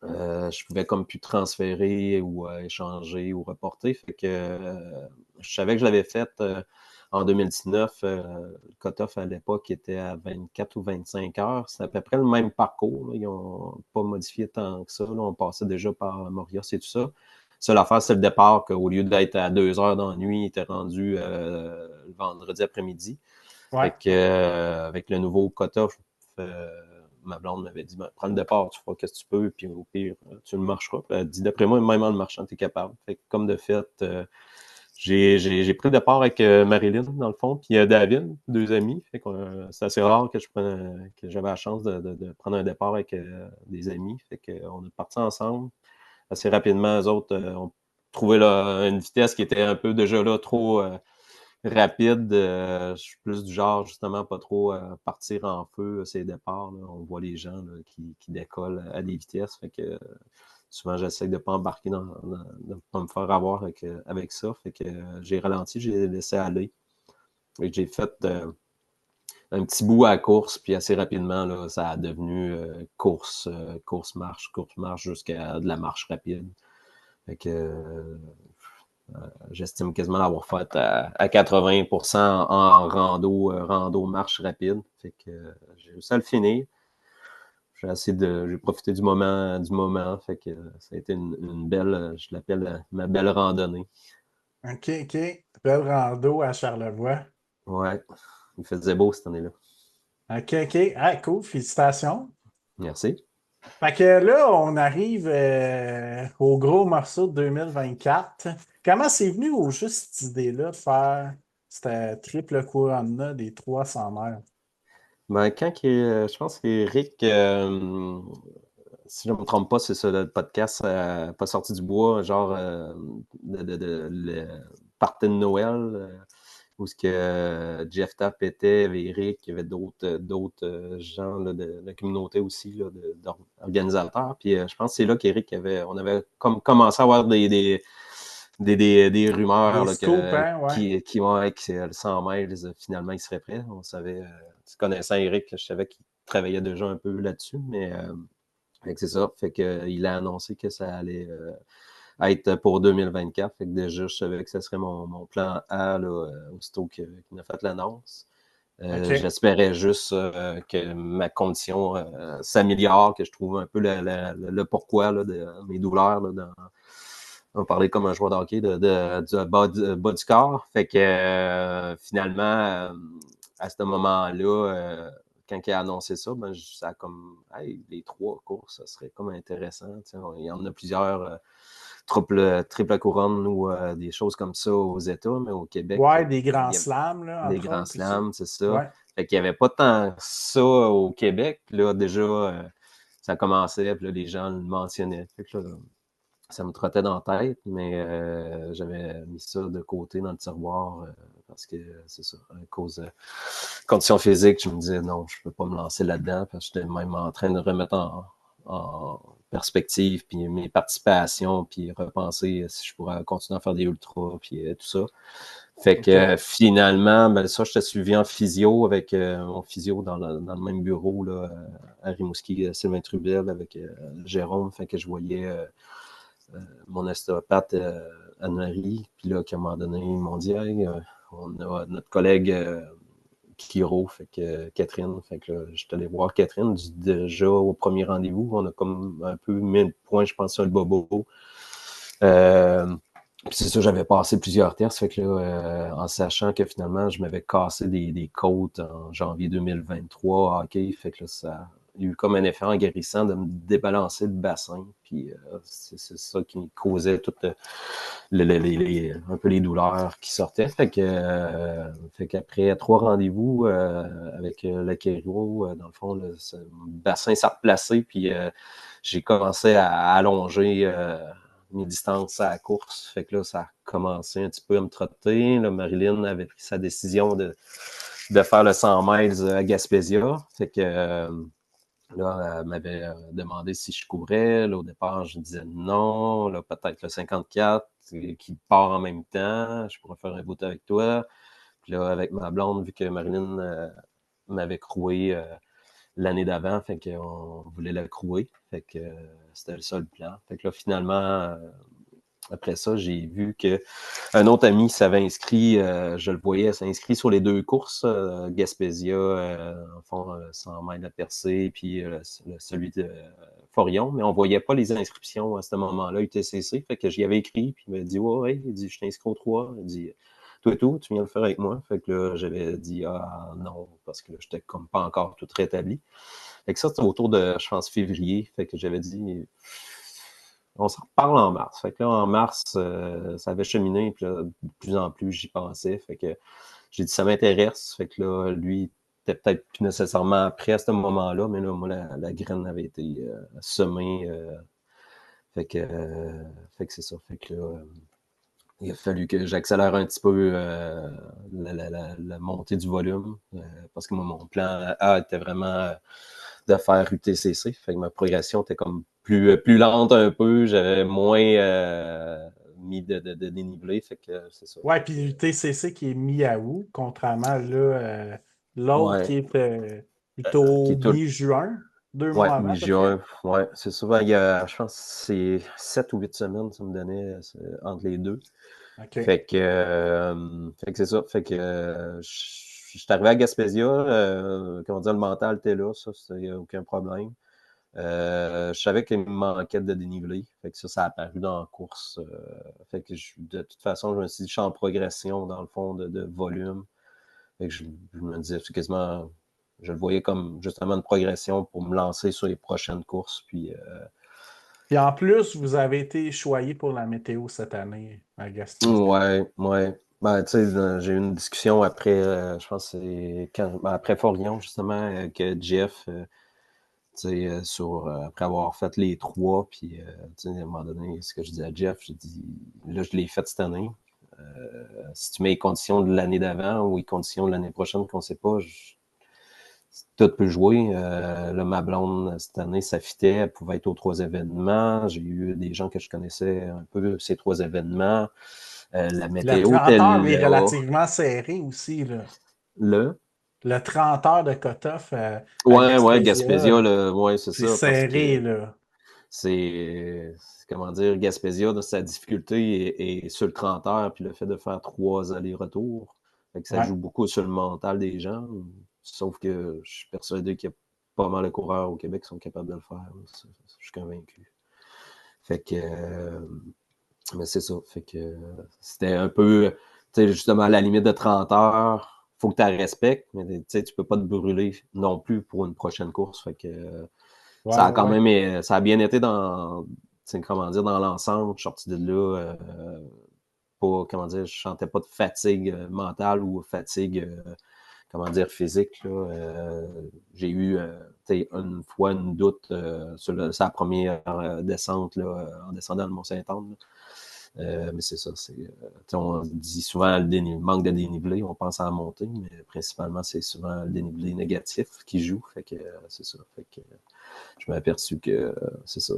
je pouvais comme plus transférer ou échanger ou reporter. Fait que je savais que je l'avais fait en 2019. Le cut-off à l'époque était à 24 ou 25 heures. C'est à peu près le même parcours. Là. Ils n'ont pas modifié tant que ça. Là. On passait déjà par Morios et tout ça. Seule affaire, c'est le départ qu'au lieu d'être à 2 heures dans la nuit, il était rendu le vendredi après-midi. Ouais. Fait que, avec le nouveau cut-off, ma blonde m'avait dit prends le départ, tu feras ce que tu peux, puis au pire, tu le marcheras. Puis elle dit d'après moi, même en le marchant, tu es capable. Fait que, comme de fait, j'ai pris le départ avec Marilyn, dans le fond, puis David, deux amis. Fait que c'est assez rare que j'avais la chance de prendre un départ avec des amis. Fait qu'on est partis ensemble. Assez rapidement, eux autres ont trouvé une vitesse qui était un peu déjà là trop rapide. Je suis plus du genre, justement, pas trop partir en feu ces départs. Là. On voit les gens là, qui décollent à des vitesses. Fait que souvent, j'essaie de ne pas embarquer de ne pas me faire avoir avec ça. Fait que j'ai ralenti, j'ai laissé aller. Et j'ai fait un petit bout à la course, puis assez rapidement, là, ça a devenu course-marche jusqu'à de la marche rapide. Fait que j'estime quasiment l'avoir fait à 80% en rando marche rapide. Fait que j'ai réussi à le finir. J'ai profité du moment. Fait que ça a été une belle, je l'appelle ma belle randonnée. OK, OK. Belle rando à Charlevoix. Ouais, il faisait beau cette année-là. OK, OK. Ah, cool. Félicitations. Merci. Fait que là, on arrive au gros morceau de 2024. Comment c'est venu au juste cette idée-là de faire cette triple couronne-là des 300 mètres? Ben, je pense qu'Éric, si je ne me trompe pas, c'est ça, le podcast Pas sorti du bois, genre le party de Noël, où ce que Jeff Tapp était, Eric, il y avait d'autres gens là, de la communauté aussi, là, d'organisateurs. Puis je pense que c'est là qu'Éric on avait comme commencé à avoir des rumeurs Des là, scoops, hein? Ouais. que le 100 miles, finalement, il serait prêt. On savait, connaissant Eric, je savais qu'il travaillait déjà un peu là-dessus, mais fait que c'est ça. Fait que, il a annoncé que ça allait être pour 2024. Fait que déjà, je savais que ce serait mon plan A là, aussitôt qu'il a fait l'annonce. OK. J'espérais juste que ma condition s'améliore, que je trouve un peu le pourquoi là, de mes douleurs là, on parlait comme un joueur de hockey du bas du corps. Fait que finalement, à ce moment-là, quand il a annoncé ça, ben, ça a comme hey, les 3 courses, ça serait comme intéressant. Il y en a plusieurs triple couronne ou des choses comme ça aux États, mais au Québec, Ouais, des il grands y avait slams, là, des entre grands autres aussi. slams, c'est ça. Ouais. Fait qu'il n'y avait pas tant ça au Québec. Là, déjà, ça commençait, puis là, les gens le mentionnaient. Fait que là, ça me trottait dans la tête, mais j'avais mis ça de côté dans le tiroir parce que c'est ça, à cause de conditions physiques, je me disais non, je peux pas me lancer là-dedans parce que j'étais même en train de remettre en perspective puis mes participations puis repenser si je pourrais continuer à faire des ultras puis tout ça. Fait que OK. finalement, ben ça, j'étais suivi en physio avec mon physio dans le même bureau là, à Rimouski, Sylvain Trubel avec Jérôme. Fait que je voyais mon ostéopathe Anne-Marie, puis là, qu'à un moment donné, ils m'ont dit hey, on a notre collègue Kiro, fait que Catherine, fait que là, je suis allé voir Catherine déjà au premier rendez-vous. On a comme un peu mis le point, je pense, sur le bobo. C'est ça, j'avais passé plusieurs tests, fait que là, en sachant que finalement, je m'avais cassé des côtes en janvier 2023 hockey, fait que là, ça a eu comme un effet en guérissant de me débalancer le bassin, puis c'est ça qui me causait tout un peu les douleurs qui sortaient, fait qu'après 3 rendez-vous avec le chiro, dans le fond, le bassin s'est replacé, puis j'ai commencé à allonger mes distances à la course. Fait que là, ça a commencé un petit peu à me trotter. Là, Marilyn avait pris sa décision de faire le 100 miles à Gaspésia. Fait que là, elle m'avait demandé si je courais. Là, au départ, je disais non. Là, peut-être le 54 qui part en même temps. Je pourrais faire un bout avec toi. Puis là, avec ma blonde, vu que Marilyn m'avait croué l'année d'avant, fait qu'on voulait la crouer. Fait que c'était le seul plan. Fait que là, finalement, après ça, j'ai vu qu'un autre ami s'avait inscrit, je le voyais, s'est inscrit sur les 2 courses, Gaspésia, en fond, 100 mètres de percée, puis celui de Forion, mais on ne voyait pas les inscriptions à ce moment-là, UTCC. Fait que j'y avais écrit, puis il m'a dit ouais, il dit, je t'inscris aux 3. Il dit toi et tout, tu viens le faire avec moi. Fait que là, j'avais dit ah non, parce que là, j'étais comme pas encore tout rétabli. Fait que ça, c'était autour de, je pense, février. Fait que j'avais dit on s'en reparle en mars. Fait que là, en mars, ça avait cheminé, puis là, de plus en plus, j'y pensais. Fait que j'ai dit, ça m'intéresse. Fait que là, lui, était peut-être plus nécessairement prêt à ce moment-là, mais là, moi, la graine avait été semée. Fait que c'est ça. Fait que là, il a fallu que j'accélère un petit peu la montée du volume, parce que moi, mon plan A était vraiment de faire UTCC. Fait que ma progression était comme plus lente un peu. J'avais moins mis de dénivelé. Fait que c'est ça. Ouais, puis le TCC qui est mi-août, contrairement là, l'autre Ouais, qui est plutôt qui est tout. mi-juin, 2 mois Ouais, avant à peu près. mi-juin. Ouais, c'est souvent, il y a, je pense que c'est 7 ou 8 semaines, ça me donnait entre les deux. OK. Fait que c'est ça. Fait que je suis arrivé à Gaspésia, comment dire, le mental était là, ça, il n'y a aucun problème. Je savais qu'il me manquait de dénivelé. Fait que ça a apparu dans la course. Fait que de toute façon, je me suis dit, je suis en progression, dans le fond, de volume. Fait que je me disais, c'est quasiment, je le voyais comme justement une progression pour me lancer sur les prochaines courses. Puis, Puis en plus, vous avez été choyé pour la météo cette année à Gaspésie. ouais, ouais. Ben, tu sais, j'ai eu une discussion après, je pense que c'est après Fort-Lyon, justement, avec Jeff, tu sais, après avoir fait les trois, puis, tu sais, à un moment donné, ce que je dis à Jeff, j'ai dit, là, je l'ai fait cette année. Si tu mets les conditions de l'année d'avant ou les conditions de l'année prochaine qu'on ne sait pas, tout peut jouer. Là, ma blonde, cette année, ça fitait. Elle pouvait être aux 3 événements. J'ai eu des gens que je connaissais un peu ces 3 événements. La Le météo 30 était heures est là. relativement serré aussi, là. Là. Le 30 heures de cut-off à Ouais, Gaspésia, Gaspésia, ouais, c'est c'est ça, parce serré, que là. comment dire, Gaspésia, sa difficulté est sur le 30 heures, puis le fait de faire 3 allers-retours. Fait que ça Ouais. joue beaucoup sur le mental des gens. Sauf que je suis persuadé qu'il y a pas mal de coureurs au Québec qui sont capables de le faire. Je suis convaincu. Fait que, mais c'est ça. Fait que c'était un peu, tu sais, justement, à la limite de 30 heures, faut que tu la respectes, mais tu sais, tu peux pas te brûler non plus pour une prochaine course. Fait que Ouais, ça a quand ouais. même, ça a bien été dans, comment dire, dans l'ensemble. Je suis sorti de là, pas, comment dire, je sentais pas de fatigue mentale ou fatigue, comment dire, physique. Là. J'ai eu, une fois une doute sur sa première descente, là, en descendant le Mont-Saint-Anne. Mais c'est ça, on dit souvent le manque de dénivelé, on pense à la montée, mais principalement, c'est souvent le dénivelé négatif qui joue. Fait que c'est ça. Fait que je m'ai aperçu que c'est ça.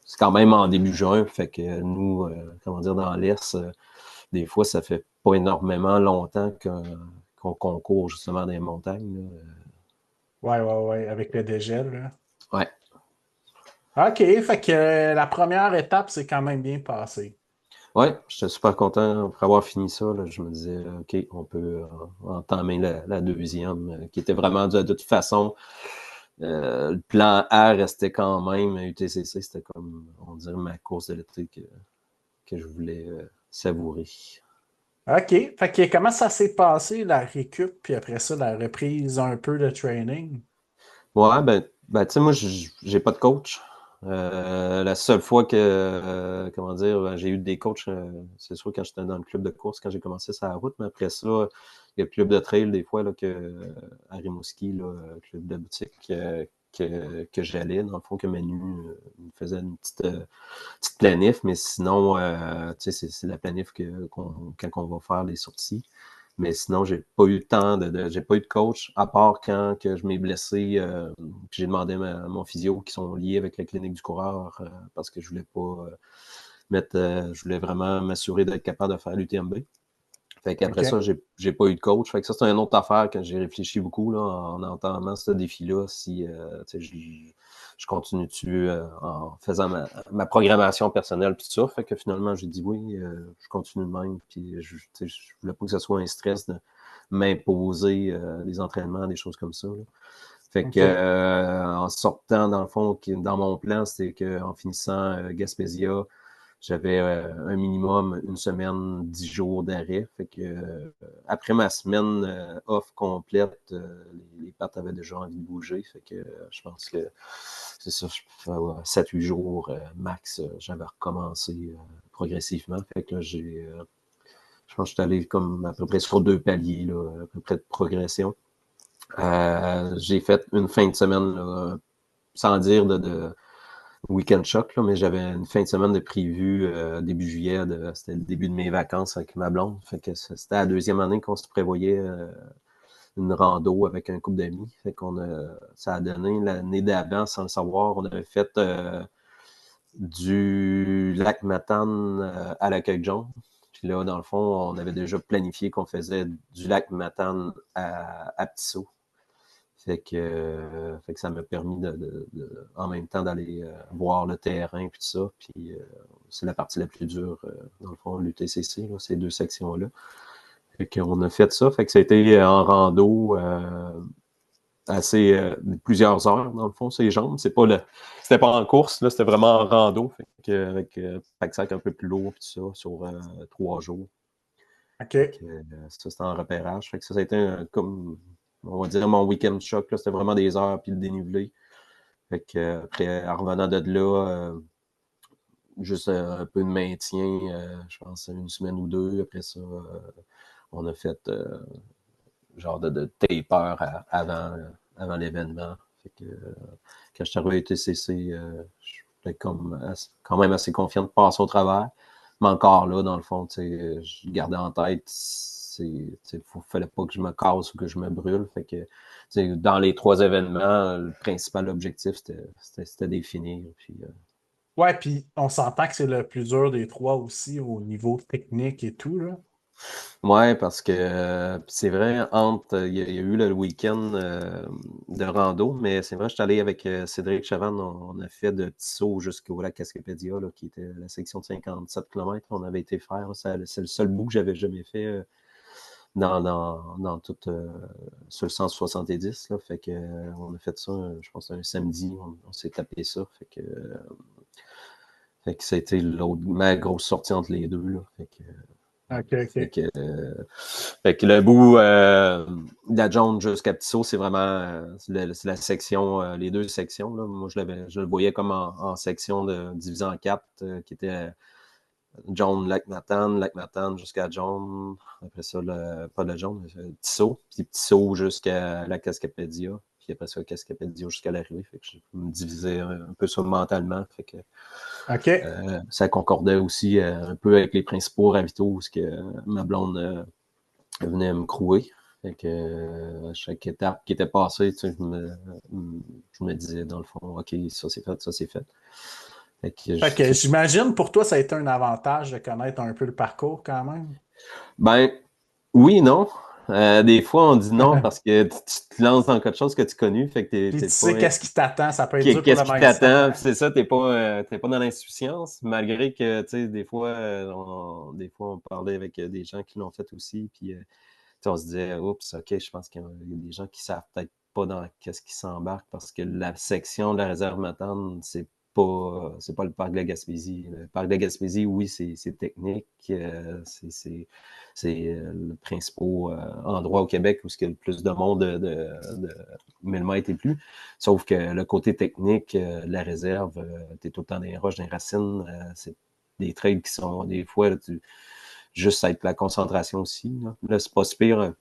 C'est quand même en début juin, fait que nous, comment dire, dans l'Est, des fois, ça fait pas énormément longtemps qu'on concourt justement dans les montagnes. Là. Ouais, ouais, ouais, avec le dégel, là. Ouais. OK, fait que la première étape, c'est quand même bien passé. Ouais, j'étais super content après avoir fini ça. Là, je me disais, OK, on peut entamer la deuxième, qui était vraiment de toute façon. Le plan A restait quand même UTCC, c'était comme, on dirait, ma course de l'été que je voulais savourer. OK, fait que comment ça s'est passé, la récup, puis après ça, la reprise un peu de training? Ouais, tu sais, moi, j'ai pas de coach. La seule fois que, comment dire, j'ai eu des coachs, c'est sûr quand j'étais dans le club de course, quand j'ai commencé sur la route, mais après ça, il y a le club de trail, des fois, là, à Rimouski, là, club de boutique, que j'allais, dans le fond, que Manu me faisait une petite planif, mais sinon, tu sais, c'est la planif quand on va faire les sorties. Mais sinon, j'ai pas eu le temps j'ai pas eu de coach, à part quand que je m'ai blessé, puis j'ai demandé à mon physio qui sont liés avec la clinique du coureur, parce que je voulais pas je voulais vraiment m'assurer d'être capable de faire l'UTMB. Fait qu'après ça, OK. j'ai pas eu de coach. Fait que ça, c'est une autre affaire que j'ai réfléchi beaucoup là, en entamant ce défi-là. Si je continue dessus en faisant ma programmation personnelle puis tout ça. Fait que finalement, j'ai dit oui, je continue de même. Puis je voulais pas que ce soit un stress de m'imposer les entraînements, des choses comme ça. Là. Fait que OK. en sortant, dans le fond, dans mon plan, c'était qu'en finissant Gaspésia, j'avais un minimum une semaine, 10 jours d'arrêt. Fait que après ma semaine off complète, les pattes avaient déjà envie de bouger. Fait que je pense que c'est ça, 7-8 jours max, j'avais recommencé progressivement. Fait que là, je pense que j'étais allé comme à peu près sur 2 paliers, là, à peu près de progression. J'ai fait une fin de semaine, là, sans dire de week-end choc, là, mais j'avais une fin de semaine de prévu début juillet. C'était le début de mes vacances avec ma blonde. Fait que c'était la deuxième année qu'on se prévoyait une rando avec un couple d'amis. Fait ça a donné l'année d'avant, sans le savoir, on avait fait du lac Matane à l'accueil John. Puis là, dans le fond, on avait déjà planifié qu'on faisait du lac Matane à Petit-Saut. Fait que ça m'a permis en même temps d'aller voir le terrain et tout ça. Puis c'est la partie la plus dure, dans le fond, l'UTCC, là, ces deux sections-là. Fait qu'on a fait ça. Fait que ça a été en rando plusieurs heures, dans le fond, ces jambes. C'était pas en course, là, c'était vraiment en rando. Fait que, avec pack-sac un peu plus lourd et tout ça, sur 3 jours. OK. Fait que, ça, c'était en repérage. Fait que ça a été comme, on va dire, mon week-end choc. Là, c'était vraiment des heures puis le dénivelé. Fait que, après, en revenant de là, juste un peu de maintien, je pense une semaine ou deux. Après ça, on a fait genre de taper avant l'événement. Fait que, quand je suis arrivé à UTCC, j'étais quand même assez confiant de passer au travers. Mais encore là, dans le fond, je gardais en tête, il ne fallait pas que je me casse ou que je me brûle. Fait que, dans les 3 événements, le principal objectif, c'était de finir. Puis, Ouais, puis on s'entend que c'est le plus dur des 3 aussi au niveau technique et tout, là. ouais, parce que c'est vrai, il y a eu le week-end de rando, mais c'est vrai, je suis allé avec Cédric Chavannes, on a fait de petits sauts jusqu'au lac Cascapédia, là, qui était la section de 57 km. On avait été faire, c'est le seul bout que j'avais jamais fait dans tout sur le 170. Là, fait que on a fait ça, je pense, un samedi, on s'est tapé ça. Fait que ça a été ma grosse sortie entre les deux. Là, OK. fait que le bout de la Jones jusqu'à Petit-Saut, c'est vraiment c'est la section, les 2 sections. Là. Moi, je le voyais comme en section divisée en 4, qui était John, Lac-Matane jusqu'à John. Après ça, pas de John, mais Petit-Saut. Puis Petit-Saut jusqu'à la Cascapédia. Puis après ça, Cascapédia jusqu'à l'arrivée. Fait que je me divisais un peu ça mentalement. Fait que OK. ça concordait aussi un peu avec les principaux ravitaux parce que ma blonde venait me crouer. Fait que à chaque étape qui était passée, je me disais dans le fond, OK, ça c'est fait, ça c'est fait. Fait que j'imagine pour toi, ça a été un avantage de connaître un peu le parcours quand même. Ben, oui, non. Des fois, on dit non parce que tu te lances dans quelque chose que tu connais, fait que Puis tu t'es sais pas. qu'est-ce qui t'attend, ça peut être dur pour Qu'est-ce le qui mindset. t'attend? Hein? C'est ça, t'es pas dans l'insouciance, malgré que, tu sais, des fois, on parlait avec des gens qui l'ont fait aussi, puis on se disait, oups, OK, je pense qu'il y a des gens qui savent peut-être pas dans qu'est-ce qui s'embarque parce que la section de la réserve Matane, c'est pas le parc de la Gaspésie. Le parc de la Gaspésie, oui, c'est technique, c'est le principal endroit au Québec où il y a le plus de monde de 1000 mètres et plus. Sauf que le côté technique de la réserve, tu es tout le temps dans les roches, dans les racines, c'est des trails qui sont des fois, là, juste avec la concentration aussi. Là c'est pas si pire.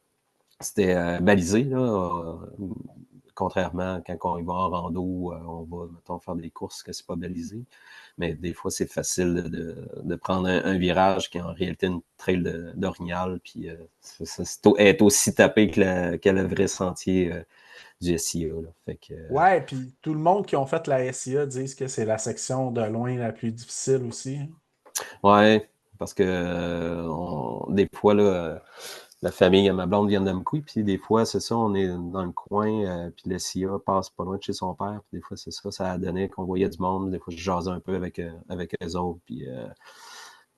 C'était balisé, là, contrairement quand on y va en rando, on va, mettons, faire des courses que c'est pas balisé. Mais des fois, c'est facile de prendre un virage qui est en réalité une trail d'orignal, puis est aussi tapé que le vrai sentier du SIA. Là. Fait que, Ouais, puis tout le monde qui ont fait la SIA disent que c'est la section de loin la plus difficile aussi. Hein. ouais, parce que des fois, là, la famille à ma blonde vient de Namkoui, puis des fois, c'est ça, on est dans le coin, puis le SIA passe pas loin de chez son père, puis des fois, c'est ça a donné qu'on voyait du monde, des fois, je jasais un peu avec eux autres, puis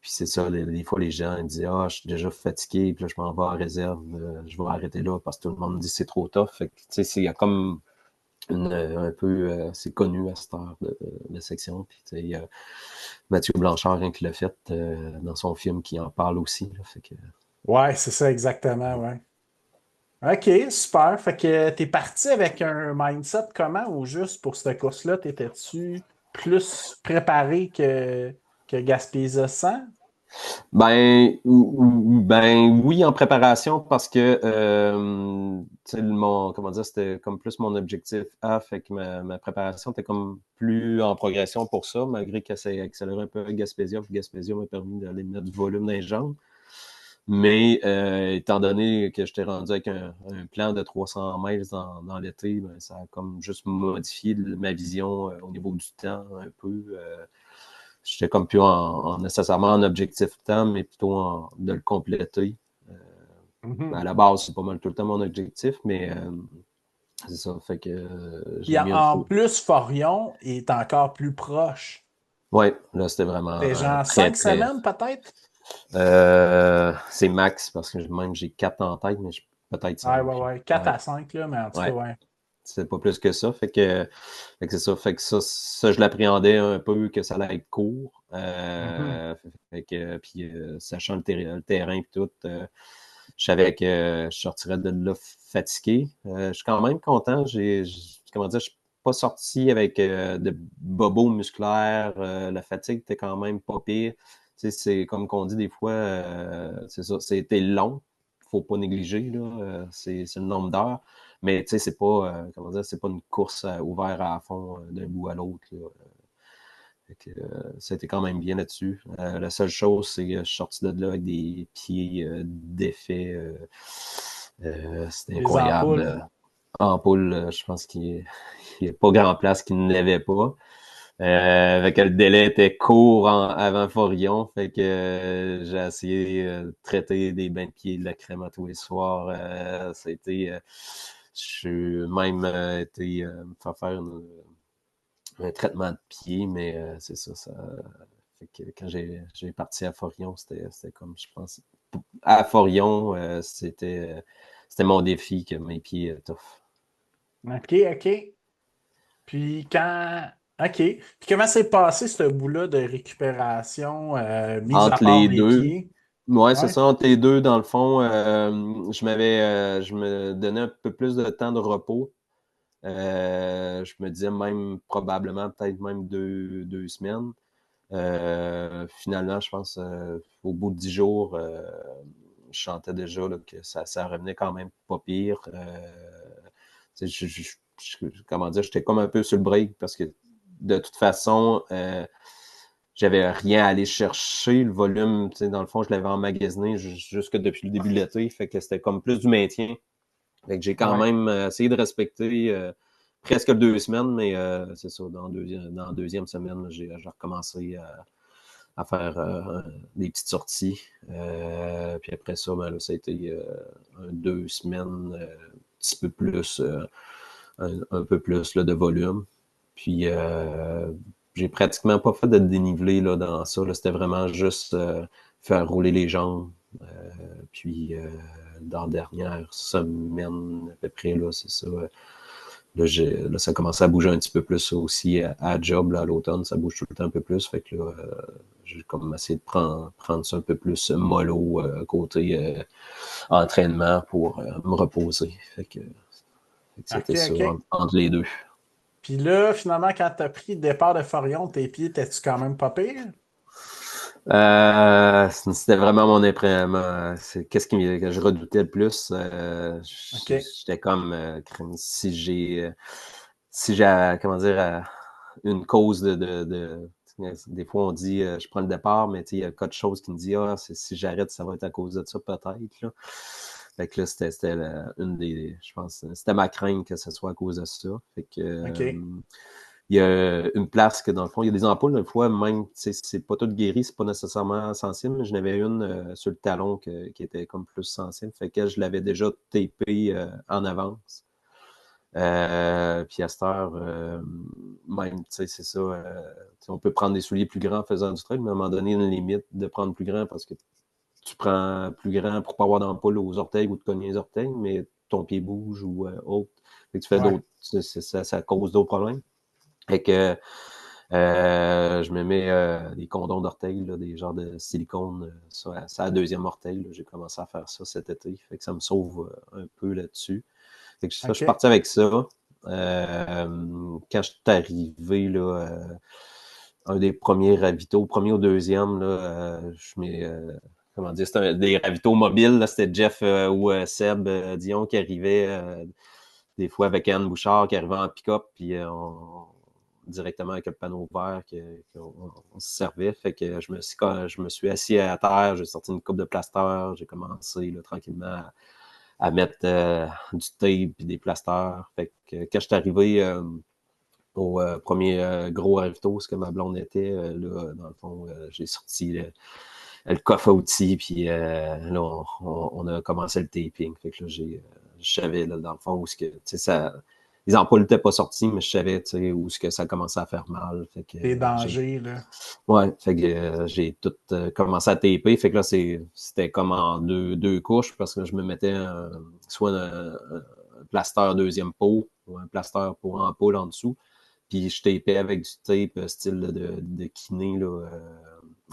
c'est ça, des fois, les gens ils disaient « Ah, je suis déjà fatigué, puis là, je m'en vais en réserve, je vais arrêter là, parce que tout le monde me dit que c'est trop tough. » Fait que, tu sais, il y a comme un peu, c'est connu à cette heure de section, puis tu sais, il y a Mathieu Blanchard, rien qui l'a fait dans son film, qui en parle aussi, là, fait que... Ouais, c'est ça exactement, ouais. OK, super. Fait que t'es parti avec un mindset comment ou juste pour cette course-là, t'étais-tu plus préparé que Gaspésia 100? Ben oui, en préparation parce que comment dire, c'était comme plus mon objectif A, fait que ma préparation était comme plus en progression pour ça, malgré que ça accéléré un peu avec Gaspésia. Gaspésia m'a permis d'aller mettre du volume dans les jambes. Mais étant donné que j'étais rendu avec un plan de 300 mètres dans l'été, ben, ça a comme juste modifié ma vision au niveau du temps un peu. J'étais comme plus nécessairement en objectif temps, mais plutôt de le compléter. À la base, c'est pas mal tout le temps mon objectif, mais c'est ça. Fait que Puis j'ai mis un en faux. plus, Forion est encore plus proche. Ouais, là, c'était vraiment C'est genre très, 5 très. semaines peut-être? C'est max parce que même j'ai 4 en tête, mais peut-être Ouais, 5. ouais, ouais. 4 Ouais, à 5 là, mais en tout cas, ouais. ouais. C'est pas plus que ça. Fait que c'est ça. Fait que ça, je l'appréhendais un peu que ça allait être court. Puis sachant le terrain et tout, je savais que je sortirais de là fatigué. Je suis quand même content. Comment dire, je suis pas sorti avec de bobos musculaires. La fatigue était quand même pas pire. Tu sais, c'est comme qu'on dit des fois, c'est ça, c'était long. Faut pas négliger, là. C'est le nombre d'heures. Mais tu sais, c'est pas, comment dire, c'est pas une course ouverte à fond d'un bout à l'autre, là. Ça a été quand même bien là-dessus. La seule chose, c'est que je suis sorti de là avec des pieds défaits. C'était Les incroyable. ampoules. En poule, je pense qu'il n'y a pas grand place qui ne l'avait pas. Fait que le délai était court avant Forion. Fait que j'ai essayé de traiter des bains de pieds de la crème à tous les soirs. Ça a été. Je suis même été me faire un traitement de pied, mais c'est ça. Fait que quand j'ai parti à Forion, c'était comme, je pense. À Forion, c'était mon défi que mes pieds tough. OK, OK. Puis quand. OK. Puis comment s'est passé ce bout-là de récupération, mis à Entre part les les deux, pieds? ouais, c'est Ouais. ça, entre les deux, dans le fond, je me donnais un peu plus de temps de repos. Je me disais même probablement peut-être même deux semaines. Finalement, je pense au bout de 10 jours, je sentais déjà là, que ça revenait quand même pas pire. Tu sais, comment dire, j'étais comme un peu sur le break parce que de toute façon, j'avais rien à aller chercher. Le volume, tu sais, dans le fond, je l'avais emmagasiné jusque depuis le début de l'été. Fait que c'était comme plus du maintien. Fait que j'ai quand Ouais. même essayé de respecter presque 2 semaines, mais c'est ça, dans la deuxième semaine, j'ai recommencé à faire des petites sorties. Puis après ça, ben, là, ça a été 2 semaines, un petit peu plus, un peu plus là, de volume. Puis j'ai pratiquement pas fait de dénivelé là, dans ça. Là. C'était vraiment juste faire rouler les jambes. Puis dans la dernière semaine à peu près, là, c'est ça. Là, ça commençait à bouger un petit peu plus aussi à job là, à l'automne. Ça bouge tout le temps un peu plus. Fait que là, j'ai comme essayé de prendre ça un peu plus mollo côté entraînement pour me reposer. Fait que OK, c'était ça OK. entre les deux. Puis là, finalement, quand tu as pris le départ de Forion, tes pieds, t'es-tu quand même pas pire? C'était vraiment mon impression. Qu'est-ce que je redoutais le plus? OK. J'étais comme si j'ai comment dire une cause des fois on dit je prends le départ, mais il y a quelque chose qui me dit si j'arrête, ça va être à cause de ça peut-être. Là. Fait que là, c'était une des. Je pense c'était ma crainte que ce soit à cause de ça. Fait que OK. il y a une place que, dans le fond, il y a des ampoules, des fois, même, c'est pas tout guéri, c'est pas nécessairement sensible, mais j'en avais une sur le talon qui était comme plus sensible, fait que je l'avais déjà tapé en avance. Puis à cette heure, même, tu sais, c'est ça, on peut prendre des souliers plus grands en faisant du trail, mais à un moment donné, il y a une limite de prendre plus grand parce que tu prends plus grand pour pas avoir d'ampoule aux orteils ou te cogner les orteils, mais ton pied bouge ou autre. Fait que tu fais Ouais. d'autres, ça cause d'autres problèmes. Fait que je me mets des condoms d'orteil, là, des genres de silicone sur la deuxième orteil. Là. J'ai commencé à faire ça cet été. Fait que ça me sauve un peu là-dessus. Fait que ça, je suis OK. parti avec ça. Quand je suis arrivé, là, un des premiers ravitaux, premier ou deuxième, là, je mets comment dire, c'était des ravitaux mobiles. Là, c'était Jeff ou Seb Dion qui arrivait des fois avec Anne Bouchard qui arrivait en pick-up. Puis directement avec le panneau vert qu'on se servait. Fait que quand je me suis assis à terre, j'ai sorti une coupe de plaster, j'ai commencé là, tranquillement à mettre du tape et des plasters. Fait que quand je suis arrivé au premier gros ravito, ce que ma blonde était, là, dans le fond, j'ai sorti le coffre à outils, puis là, on a commencé le taping. Fait que là, je savais, là, dans le fond, où ce que, les ampoules n'étaient pas sorties, mais je savais, où ce que ça commençait à faire mal. Fait que, Des dangers, là. ouais, fait que j'ai tout commencé à taper. Fait que là, c'était comme en deux couches, parce que je me mettais soit un plaster deuxième pot, ou un plaster pour ampoule en dessous. Puis je tapais avec du tape style de kiné, là,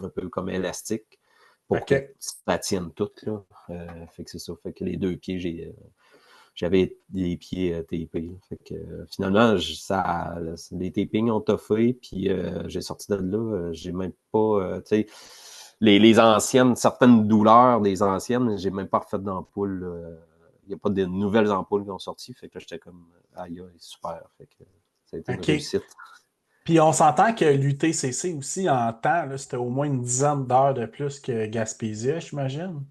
un peu comme élastique, pour que ça tienne tout, là. Fait que c'est ça. Fait que les deux pieds, j'avais des pieds tapés. Fait que finalement, les tapings ont toffé, puis j'ai sorti de là. J'ai même pas, tu sais, les anciennes, certaines douleurs des anciennes, j'ai même pas refait d'ampoule. Il n'y a pas de nouvelles ampoules qui ont sorti. Fait que là, j'étais comme, aïe, super. Fait que ça a été une réussite. Puis on s'entend que l'UTCC aussi, en temps, là, c'était au moins une dizaine d'heures de plus que Gaspésia, j'imagine.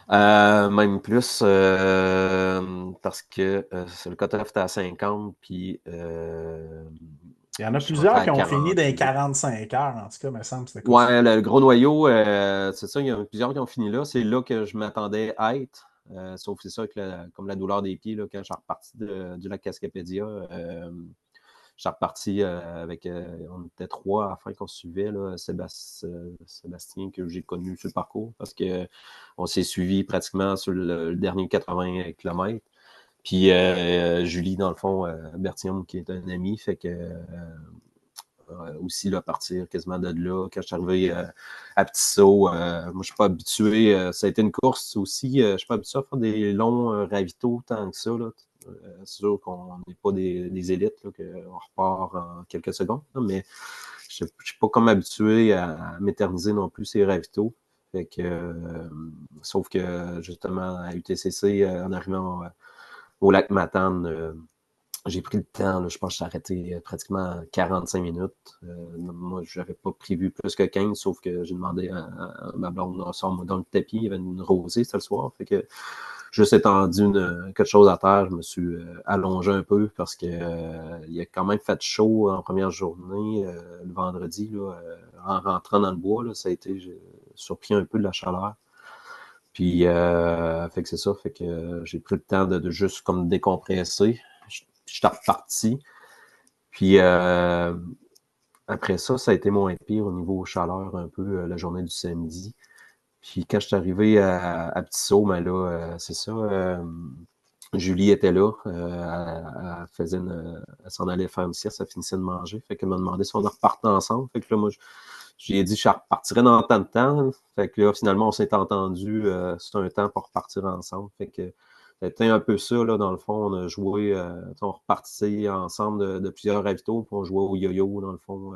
Même plus, parce que le cut-off était à 50, puis il y en a je plusieurs rentrais qui à ont fini dans les 48. 45 heures, en tout cas, me semble. Ouais, le gros noyau, c'est ça, il y en a plusieurs qui ont fini là. C'est là que je m'attendais à être. Sauf que c'est ça, comme la douleur des pieds, là, quand je suis reparti du lac Cascapédia, je suis reparti avec, on était 3 à la fin qu'on se suivait, là, Sébastien, que j'ai connu sur le parcours, parce qu'on s'est suivi pratiquement sur le dernier 80 km. Puis Julie, dans le fond, Berthium, qui est un ami, fait que aussi là, partir quasiment de là. Quand je suis arrivé à Petit Saut, moi, je suis pas habitué. Ça a été une course aussi. Je suis pas habitué à faire des longs ravitaux tant que ça, là. C'est sûr qu'on n'est pas des élites, qu'on repart en quelques secondes, là, mais je ne suis pas comme habitué à m'éterniser non plus ces ravitaux. Fait que, sauf que justement, à UTCC, en arrivant au lac Matane, j'ai pris le temps, là, je pense que j'ai arrêté pratiquement 45 minutes. Moi, je n'avais pas prévu plus que 15, sauf que j'ai demandé à ma blonde, sors-moi dans le tapis, il y avait une rosée, c'était le soir. Fait que juste étendu quelque chose à terre, je me suis allongé un peu parce que il a quand même fait chaud en première journée, le vendredi, là, en rentrant dans le bois, là, ça a été, j'ai surpris un peu de la chaleur. Puis, fait que c'est ça, fait que j'ai pris le temps de juste comme décompresser. J'étais reparti. Puis, après ça, ça a été moins pire au niveau chaleur un peu la journée du samedi. Puis quand je suis arrivé à Petit Saut, ben là, c'est ça, Julie était là, elle s'en allait faire une sieste, elle finissait de manger, fait qu'elle m'a demandé si on repartait ensemble. Fait que là, moi, j'ai dit que je repartirais dans tant de temps. Fait que là, finalement, on s'est entendu, c'est un temps pour repartir ensemble. Fait que c'était un peu ça, là, dans le fond, on a joué, on repartissait ensemble de plusieurs ravitaux, puis on jouait au yo-yo, dans le fond.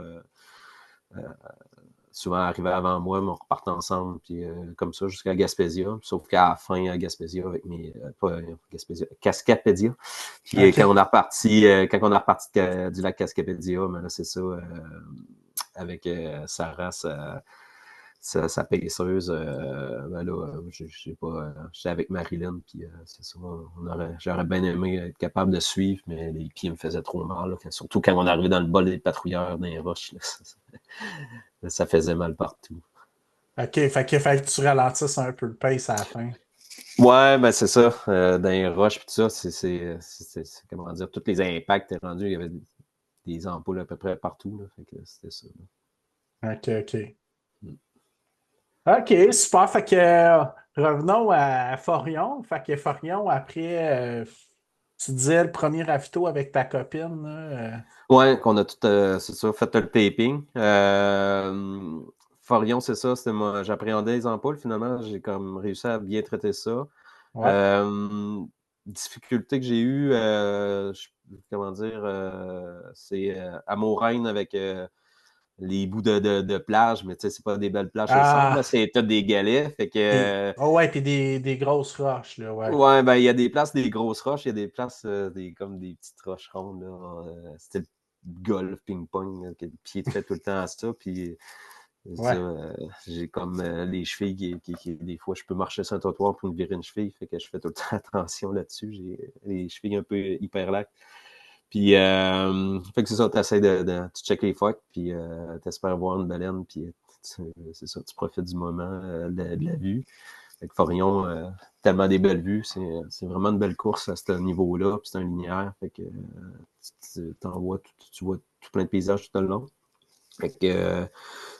Souvent arrivé avant moi, mais on repartait ensemble, puis comme ça, jusqu'à Gaspésia. Sauf qu'à la fin, à Gaspésia, avec pas Gaspésia, Cascapédia. Puis quand on a reparti, du lac Cascapédia, ben là, c'est ça, avec Sarah, sa paisseuse, ben là, j'ai pas, j'étais avec Marilyn, puis c'est ça, j'aurais bien aimé être capable de suivre, mais les pieds me faisaient trop mal, là, surtout quand on arrivait dans le bol des patrouilleurs, dans les roches, là, ça faisait mal partout. OK, fait qu'il fallait que tu ralentisses un peu le pace à la fin. Ouais, ben c'est ça, dans les roches, puis tout ça, c'est comment dire, tous les impacts étaient rendus, il y avait des ampoules à peu près partout, là, fait que c'était ça, là. OK. OK, super. Fait que revenons à Forion. Fait que Forion, après, tu disais le premier ravito avec ta copine. Là, Ouais, qu'on a tout, c'est ça, fait le taping. Forion, c'est ça, j'appréhendais les ampoules, finalement, j'ai comme réussi à bien traiter ça. ouais. Difficulté que j'ai eue, comment dire, c'est à Moraine avec les bouts de plage, mais tu sais, c'est pas des belles plages sur le sable, là, c'est tout des galets, fait que... Oh ouais, puis des grosses roches, là, ouais. Ouais, ben il y a des places, des grosses roches, il y a des places, comme des petites roches rondes, là. C'était golf, ping-pong, là, que le pied te fait tout le temps à ça. Puis Ouais. ça, j'ai comme les chevilles des fois, je peux marcher sur un trottoir pour me virer une cheville. Fait que je fais tout le temps attention là-dessus. J'ai les chevilles un peu hyper laques. Puis, fait que c'est ça, tu essaies tu check les phoques, puis tu espères voir une baleine, puis c'est ça, tu profites du moment, de la vue. Fait que Forillon, tellement des belles vues, c'est vraiment une belle course à ce niveau-là, puis c'est un linéaire, fait que tu vois tout plein de paysages tout le long. Fait que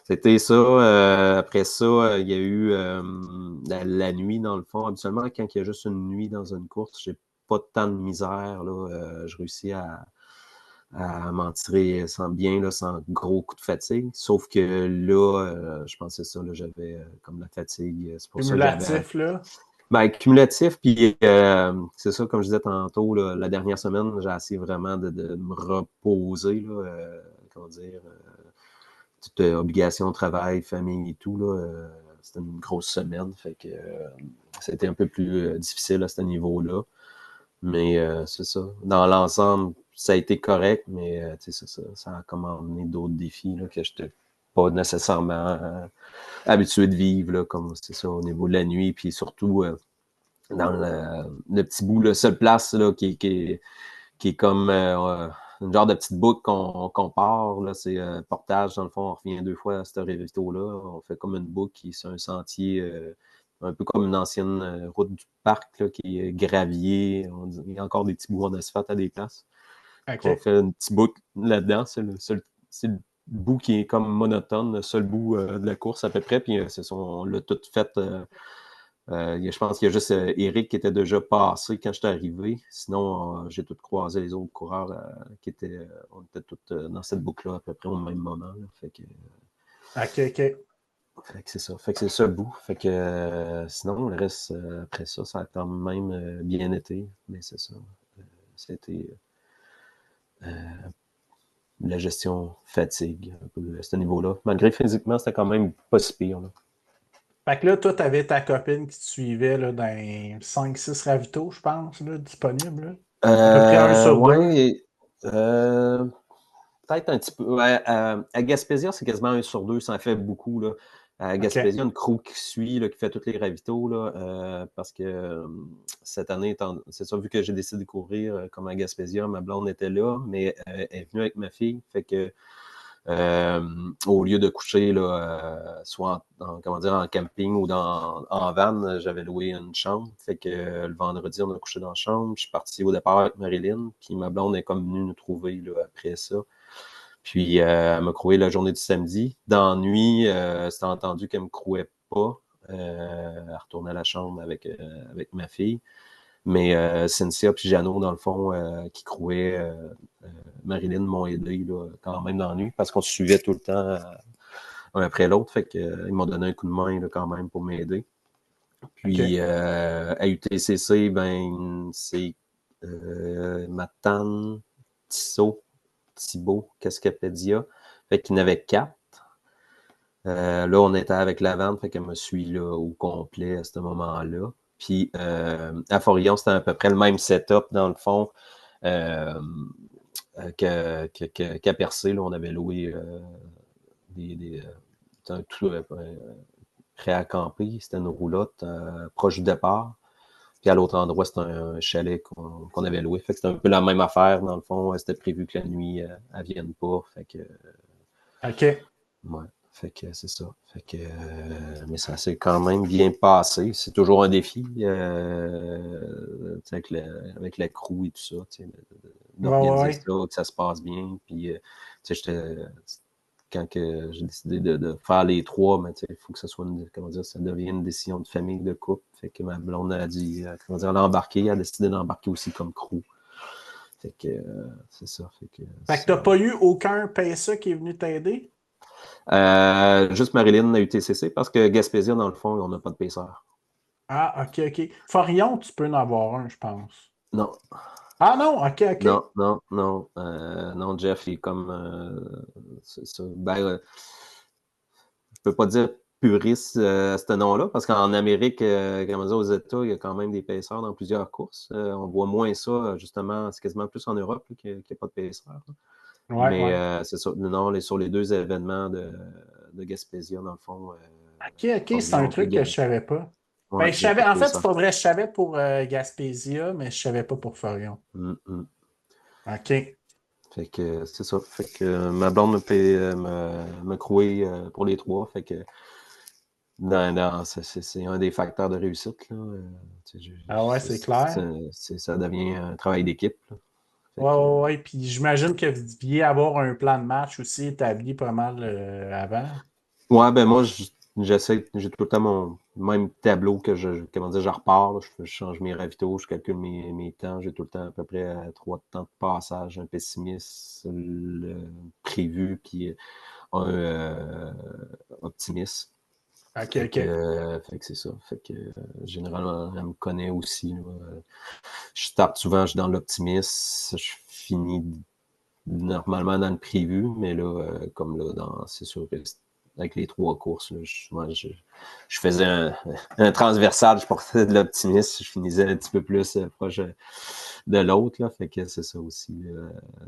c'était ça. Après ça, il y a eu la nuit, dans le fond. Habituellement, quand il y a juste une nuit dans une course, j'ai pas tant de misère. Là, je réussis à m'en tirer bien, là, sans gros coup de fatigue. Sauf que là, je pensais ça, là, j'avais comme la fatigue. C'est pour ça que j'avais. Cumulatif, là. Ben, cumulatif, puis c'est ça, comme je disais tantôt, là, la dernière semaine, j'ai essayé vraiment de me reposer, là, comment dire, toute obligation de travail, famille et tout, là, c'était une grosse semaine, fait que c'était un peu plus difficile à ce niveau-là. Mais c'est ça. Dans l'ensemble, ça a été correct, mais ça a comme emmené d'autres défis là, que je n'étais pas nécessairement habitué de vivre, là, comme c'est ça, au niveau de la nuit, puis surtout dans le petit bout, la seule place là, qui est comme une genre de petite boucle qu'on part, là, c'est Portage, dans le fond, on revient 2 fois à ce resto-là, on fait comme une boucle qui est un sentier un peu comme une ancienne route du parc là, qui est gravier. Il y a encore des petits bouts en asphalte à des places. OK. On fait une petite boucle là-dedans. C'est le bout qui est comme monotone, le seul bout de la course à peu près. Puis on l'a tout fait. Je pense qu'il y a juste Eric qui était déjà passé quand j'étais arrivé. Sinon, j'ai tout croisé les autres coureurs qui étaient. On était tous dans cette boucle-là à peu près au même moment. Là. Fait que, OK. Fait que c'est ça. Fait que c'est ça le bout. Fait que sinon, le reste, après ça, ça a quand même bien été. Mais c'est ça. C'était la gestion fatigue, un peu à ce niveau-là. Malgré physiquement, c'était quand même pas si pire. Là. Fait que là, toi, t'avais ta copine qui te suivait là, dans 5-6 ravitaux, je pense, là, disponibles. Là. À peu près un sur deux. Ouais. Peut-être un petit peu. Ouais, à Gaspésia, c'est quasiment 1 sur 2. Ça en fait beaucoup. Là. À Gaspésia, il y a une crew qui suit, là, qui fait tous les ravitaux. Là, parce que cette année, c'est ça, vu que j'ai décidé de courir comme à Gaspésia, ma blonde était là, mais elle est venue avec ma fille. Fait que au lieu de coucher là, soit comment dire, en camping ou en van, j'avais loué une chambre. Fait que le vendredi, on a couché dans la chambre. Je suis parti au départ avec Marilyn, puis ma blonde est comme venue nous trouver là, après ça. Puis elle m'a croué la journée du samedi. Dans la nuit, c'était entendu qu'elle ne me crouait pas. Elle retournait à la chambre avec ma fille. Mais Cynthia et Jeannot, dans le fond, qui crouaient, Marilyn m'ont aidé là, quand même dans la nuit parce qu'on se suivait tout le temps un après l'autre. Fait qu'ils m'ont donné un coup de main là, quand même pour m'aider. Puis à UTCC, ben c'est Matane, Tissot, Thibault, Cascapédia. Fait qu'il y en avait 4. Là, on était avec la vente, fait qu'elle me suit là, au complet à ce moment-là. Puis à Forillon, c'était à peu près le même setup, dans le fond, qu'à Percé. Là, on avait loué un tout prêt à camper. C'était une roulotte proche du départ. Puis à l'autre endroit, c'était un chalet qu'on avait loué. Fait que c'était un peu la même affaire, dans le fond. C'était prévu que la nuit, elle vienne pas. Fait que... OK. Ouais. Fait que c'est ça. Fait que, mais ça s'est quand même bien passé. C'est toujours un défi avec la crew et tout ça, d'organiser ça, que ça se passe bien. Puis, quand j'ai décidé de faire les 3, mais il faut que ça soit ça devienne une décision de famille, de couple. Fait que ma blonde a dit, elle a embarqué, elle a décidé d'embarquer aussi comme crew. Fait que c'est ça. Fait que t'as pas eu aucun PSA qui est venu t'aider? Juste Marilyn à UTCC parce que Gaspésia, dans le fond, on n'a pas de paisseur. Ah, OK. Forillon, tu peux en avoir un, je pense. Non. Ah non, OK. Non, Jeff, il est comme... c'est ça. Ben, je peux pas dire puriste à ce nom-là, parce qu'en Amérique, comment dire, aux États, il y a quand même des pacers dans plusieurs courses. On voit moins ça, justement, c'est quasiment plus en Europe qu'il n'y a pas de pacers. Mais c'est ça, non, sur les 2 événements de Gaspésia, dans le fond. OK, c'est un truc que je ne savais pas. Ben, Ouais, je il n'y a savais, pas de en fait, il pacer. faudrait, je savais pour Gaspésia, mais je ne savais pas pour Forion. OK. Fait que c'est ça. Fait que ma blonde me croué pour les 3. Fait que c'est un des facteurs de réussite. Là. Ah ouais, c'est clair. Ça devient un travail d'équipe. Fait Ouais, que, ouais, ouais. Puis j'imagine que vous deviez avoir un plan de match aussi établi pas mal avant. ouais, ben moi, j'essaie, j'ai tout le temps mon même tableau que comment dire, je repars. Là, je change mes ravitaux, je calcule mes temps. J'ai tout le temps à peu près 3 temps de passage, un pessimiste, le prévu, puis un optimiste. OK, OK. Fait que c'est ça. Fait que généralement, elle me connaît aussi. Là. Je starte souvent, je suis dans l'optimiste. Je finis normalement dans le prévu, mais là, comme là, c'est sûr que avec les 3 courses, là, je faisais un transversal, je portais de l'optimiste, je finissais un petit peu plus proche de l'autre. Là, fait que c'est ça aussi.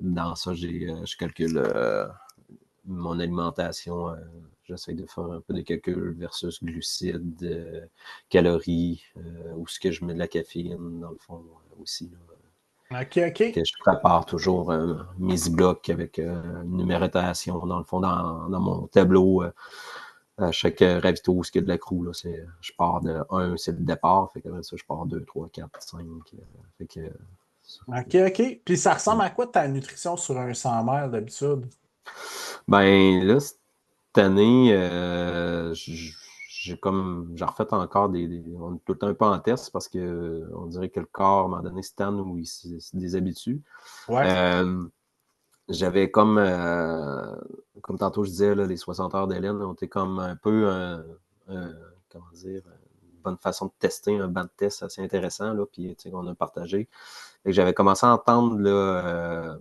Dans ça, je calcule mon alimentation, j'essaie de faire un peu de calcul versus glucides, calories, où ce que je mets de la caféine, dans le fond, aussi. Là. OK, OK. Que je prépare toujours mes blocs avec une numérotation, dans le fond, dans mon tableau. À chaque ravito où il y a de la croue, là, je pars de 1, c'est le départ. Fait que ça, je pars 2, 3, 4, 5. Fait que, OK, OK. Puis ça ressemble à quoi ta nutrition sur un 100 mètres d'habitude? ben là, cette année, j'ai refait encore on est tout le temps un peu en test parce que on dirait que le corps, à un moment donné, se tanne ou il se déshabitue. Ouais. Euh, J'avais comme tantôt je disais, là, les 60 heures d'Hélène ont été comme un peu comment dire, une bonne façon de tester, un banc de test assez intéressant, là, puis qu'on a partagé. Et j'avais commencé à entendre, là,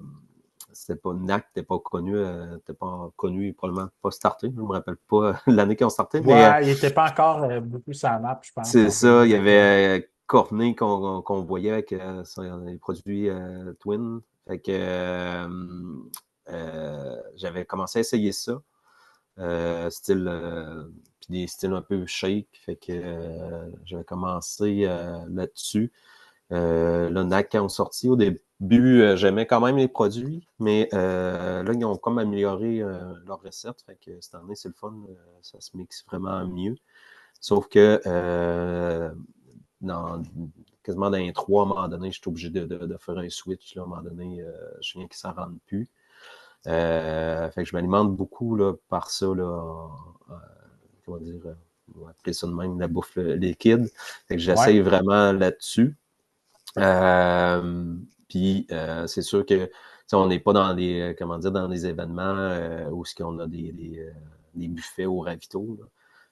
c'était pas NAC, t'es pas connu, probablement pas starté. Je me rappelle pas l'année qu'ils ont starté, mais Ouais, il n'était pas encore beaucoup sur la map, je pense, c'est en ça, il y 2021. avait Cornet qu'on voyait avec les produits Twin. Fait que j'avais commencé à essayer ça. Style puis des styles un peu shake. Fait que j'avais commencé là-dessus. Là, NAC quand on sorti, au début, j'aimais quand même les produits, mais là, ils ont comme amélioré leur recette. Fait que cette année, c'est le fun. Ça se mixe vraiment mieux. Sauf que dans, quasiment dans les 3, à un moment donné, je suis obligé de faire un switch. Là, à un moment donné, je viens que ça ne rentre plus. Fait que je m'alimente beaucoup là, par ça, là, comment dire, on va appeler ça de même, la bouffe liquide. Fait que Ouais. j'essaye vraiment là-dessus. Puis c'est sûr que on n'est pas dans des, comment dire, dans des événements où on a des buffets au ravito. Là.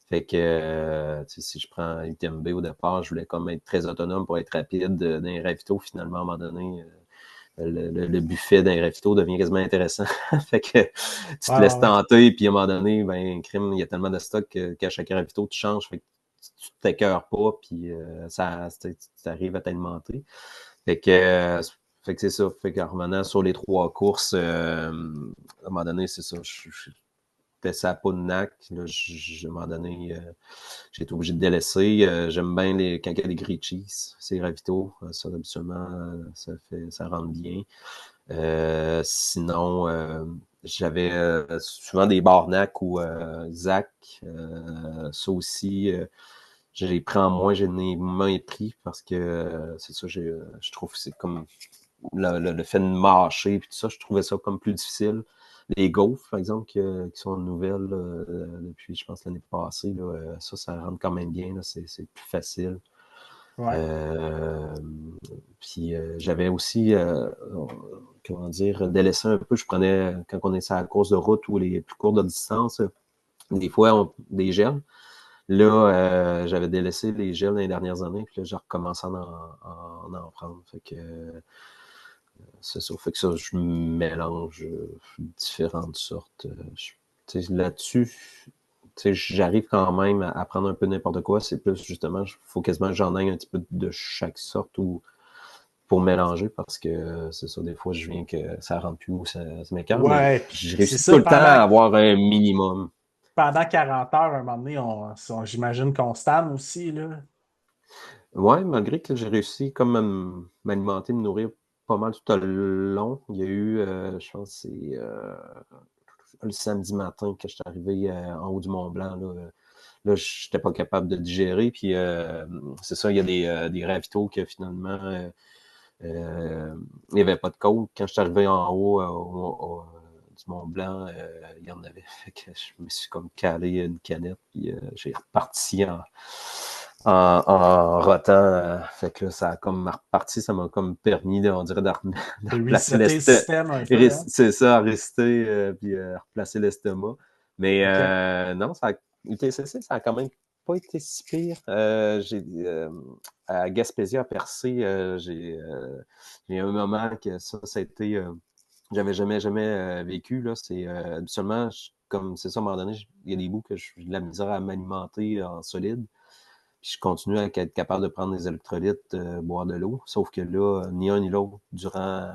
Fait que si je prends UTMB au départ, je voulais comme être très autonome pour être rapide dans les ravitaux. Finalement, à un moment donné, le buffet d'un ravito devient quasiment intéressant. Fait que tu te Ouais, ouais, laisses ouais. tenter, puis à un moment donné, ben, crime, il y a tellement de stock qu'à chaque ravito, tu changes. Fait que tu t'écœures pas, puis tu arrives à t'alimenter. Fait que c'est ça. Fait qu'en revenant sur les 3 courses, à un moment donné, c'est ça. Je testais ça pas de NAC. Là, à un moment donné, j'ai été obligé de délaisser. J'aime bien quand il y a des grilled cheese, c'est ravito. Ça, habituellement, ça rentre bien. Sinon, j'avais souvent des barnacs ou Zach. Ça aussi, je les prends moins, je les ai moins pris parce que c'est ça, je trouve que c'est comme le fait de mâcher et tout ça, je trouvais ça comme plus difficile. Les gaufres, par exemple, qui sont nouvelles depuis, je pense, l'année passée, là, ça rentre quand même bien, là, c'est plus facile. Ouais. Puis j'avais aussi, comment dire, délaissé un peu. Je prenais, quand on est sur la course de route ou les plus courtes de distance, des fois, des gels. Là, j'avais délaissé les gels dans les dernières années, puis là, j'ai recommencé à en prendre. Fait que c'est ça. Fait que ça, je mélange différentes sortes. Là-dessus, sais, j'arrive quand même à prendre un peu n'importe quoi. C'est plus, justement, il faut quasiment que j'en aille un petit peu de chaque sorte ou pour mélanger parce que c'est ça, des fois, je viens que ça rentre plus ou ça m'écarte, mais Ouais, puis je c'est réussis tout ça, le temps à avoir un minimum. pendant 40 heures, à un moment donné, j'imagine qu'on stagne aussi, là. Ouais, malgré que j'ai réussi comme à m'alimenter, me nourrir pas mal tout le long. Il y a eu, je pense, que c'est le samedi matin que je suis arrivé en haut du Mont Blanc. Là, je n'étais pas capable de digérer. Puis c'est ça, il y a des ravitaux que finalement, il n'y avait pas de côte. Quand je suis arrivé en haut du Mont Blanc, il y en avait. Fait que je me suis comme calé une canette. Puis j'ai reparti en rotant. Fait que là, ça a comme reparti. Ça m'a comme permis, on dirait, de replacer Resetter le système un peu, hein? C'est ça, rester puis replacer l'estomac. Mais OK. non, UTCC, ça a quand même pas été si pire. À Gaspésie, à Percé, j'ai un moment que ça a été. J'avais jamais vécu. Là. C'est habituellement, comme c'est ça, à un moment donné, il y a des bouts que j'ai de la misère à m'alimenter en solide. Puis je continue à être capable de prendre des électrolytes, boire de l'eau. Sauf que là, ni un ni l'autre, durant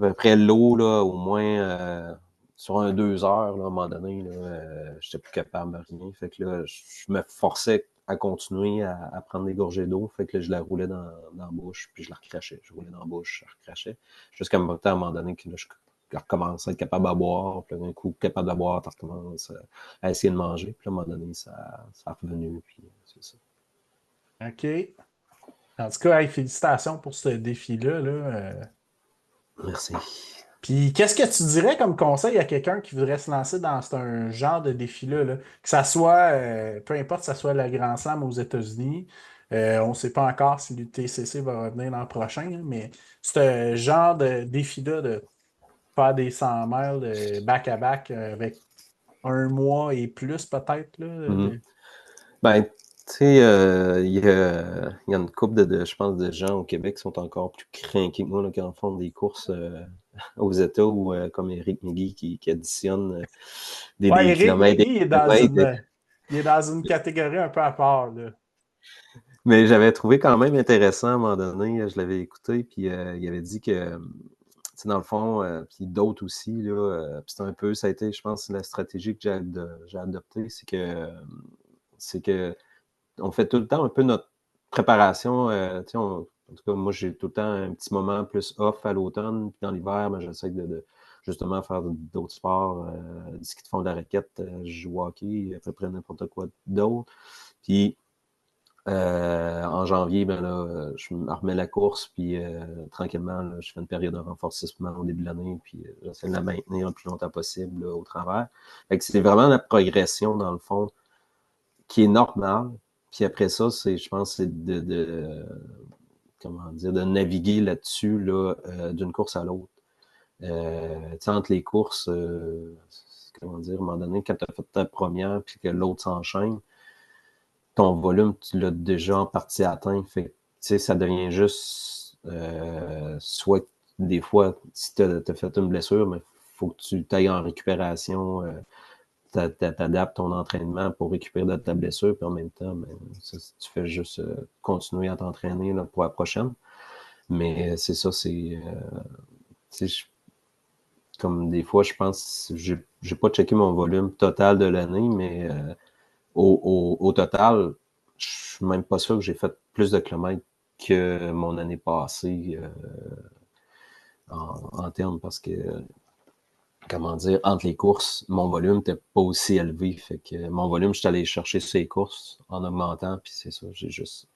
après l'eau, là, au moins sur 2 heures, là, à un moment donné, je n'étais plus capable de rien. Fait que là, je me forçais à continuer à prendre des gorgées d'eau. Fait que là, je la roulais dans la bouche, puis je la recrachais. Je roulais dans la bouche, je la recrachais. Jusqu'à un moment donné que là, je recommence à être capable à boire. Puis d'un coup, capable de boire, tu recommences à essayer de manger. Puis là, à un moment donné, ça a revenu. Puis c'est ça. OK. En tout cas, hey, félicitations pour ce défi-là, là. Merci. Puis, qu'est-ce que tu dirais comme conseil à quelqu'un qui voudrait se lancer dans un genre de défi-là, là? Que ça soit, peu importe, que ça soit le Grand Slam aux États-Unis, on ne sait pas encore si l'UTCC va revenir l'an prochain, là, mais ce genre de défi-là de faire des 100 miles back-à-back avec un mois et plus peut-être, là. Mm-hmm. Ben, tu sais, il y a une couple je pense, de gens au Québec qui sont encore plus crainqués que moi, là, qui en font des courses aux États ou comme Éric Migui qui additionne Ouais, des Éric kilomètres et Migui des kilomètres. il est dans une catégorie un peu à part, là. Mais j'avais trouvé quand même intéressant à un moment donné, je l'avais écouté, puis il avait dit que, tu sais, dans le fond, puis d'autres aussi, là, puis c'est un peu, ça a été, je pense, la stratégie que j'ai adoptée, c'est que on fait tout le temps un peu notre préparation. En tout cas, moi, j'ai tout le temps un petit moment plus off à l'automne. Puis dans l'hiver, ben, j'essaie de justement faire d'autres sports. Du ski de fond, de la raquette, je joue au hockey, à peu près n'importe quoi d'autre. Puis en janvier, ben là, je me remets la course, puis tranquillement, là, je fais une période de renforcement au début de l'année, puis j'essaie de la maintenir le plus longtemps possible là, au travers. Fait que c'est vraiment la progression, dans le fond, qui est normale. Puis après ça, je pense, c'est comment dire, de naviguer là-dessus là, d'une course à l'autre. Entre les courses, comment dire, à un moment donné, quand tu as fait ta première puis que l'autre s'enchaîne, ton volume, tu l'as déjà en partie atteint. Fait que, ça devient juste soit des fois, si tu as fait une blessure, mais il faut que tu t'ailles en récupération. T'adaptes ton entraînement pour récupérer de ta blessure, puis en même temps, ben, tu fais juste continuer à t'entraîner là, pour la prochaine. Mais c'est ça, comme des fois, je pense, j'ai pas checké mon volume total de l'année, mais au total, je suis même pas sûr que j'ai fait plus de kilomètres que mon année passée en termes, parce que comment dire, entre les courses, mon volume n'était pas aussi élevé. Fait que mon volume, je suis allé chercher sur les courses en augmentant, puis c'est ça, j'ai juste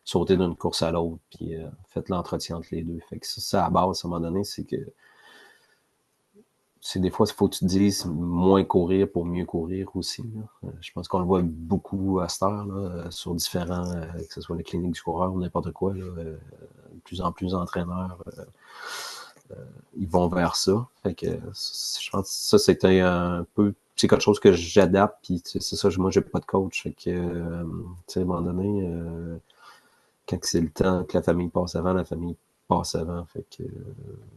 sauté d'une course à l'autre, puis fait l'entretien entre les deux. Fait que ça, à la base, à un moment donné, c'est que c'est des fois, il faut que tu te dises moins courir pour mieux courir aussi. Je pense qu'on le voit beaucoup à cette heure, là, sur différents, que ce soit les cliniques du coureur ou n'importe quoi, là, de plus en plus d'entraîneurs ils vont vers ça. Fait que je pense que ça, c'était un peu. C'est quelque chose que j'adapte, puis c'est ça, moi, j'ai pas de coach. Fait que, à un moment donné, quand c'est le temps que la famille passe avant, la famille passe avant. Fait que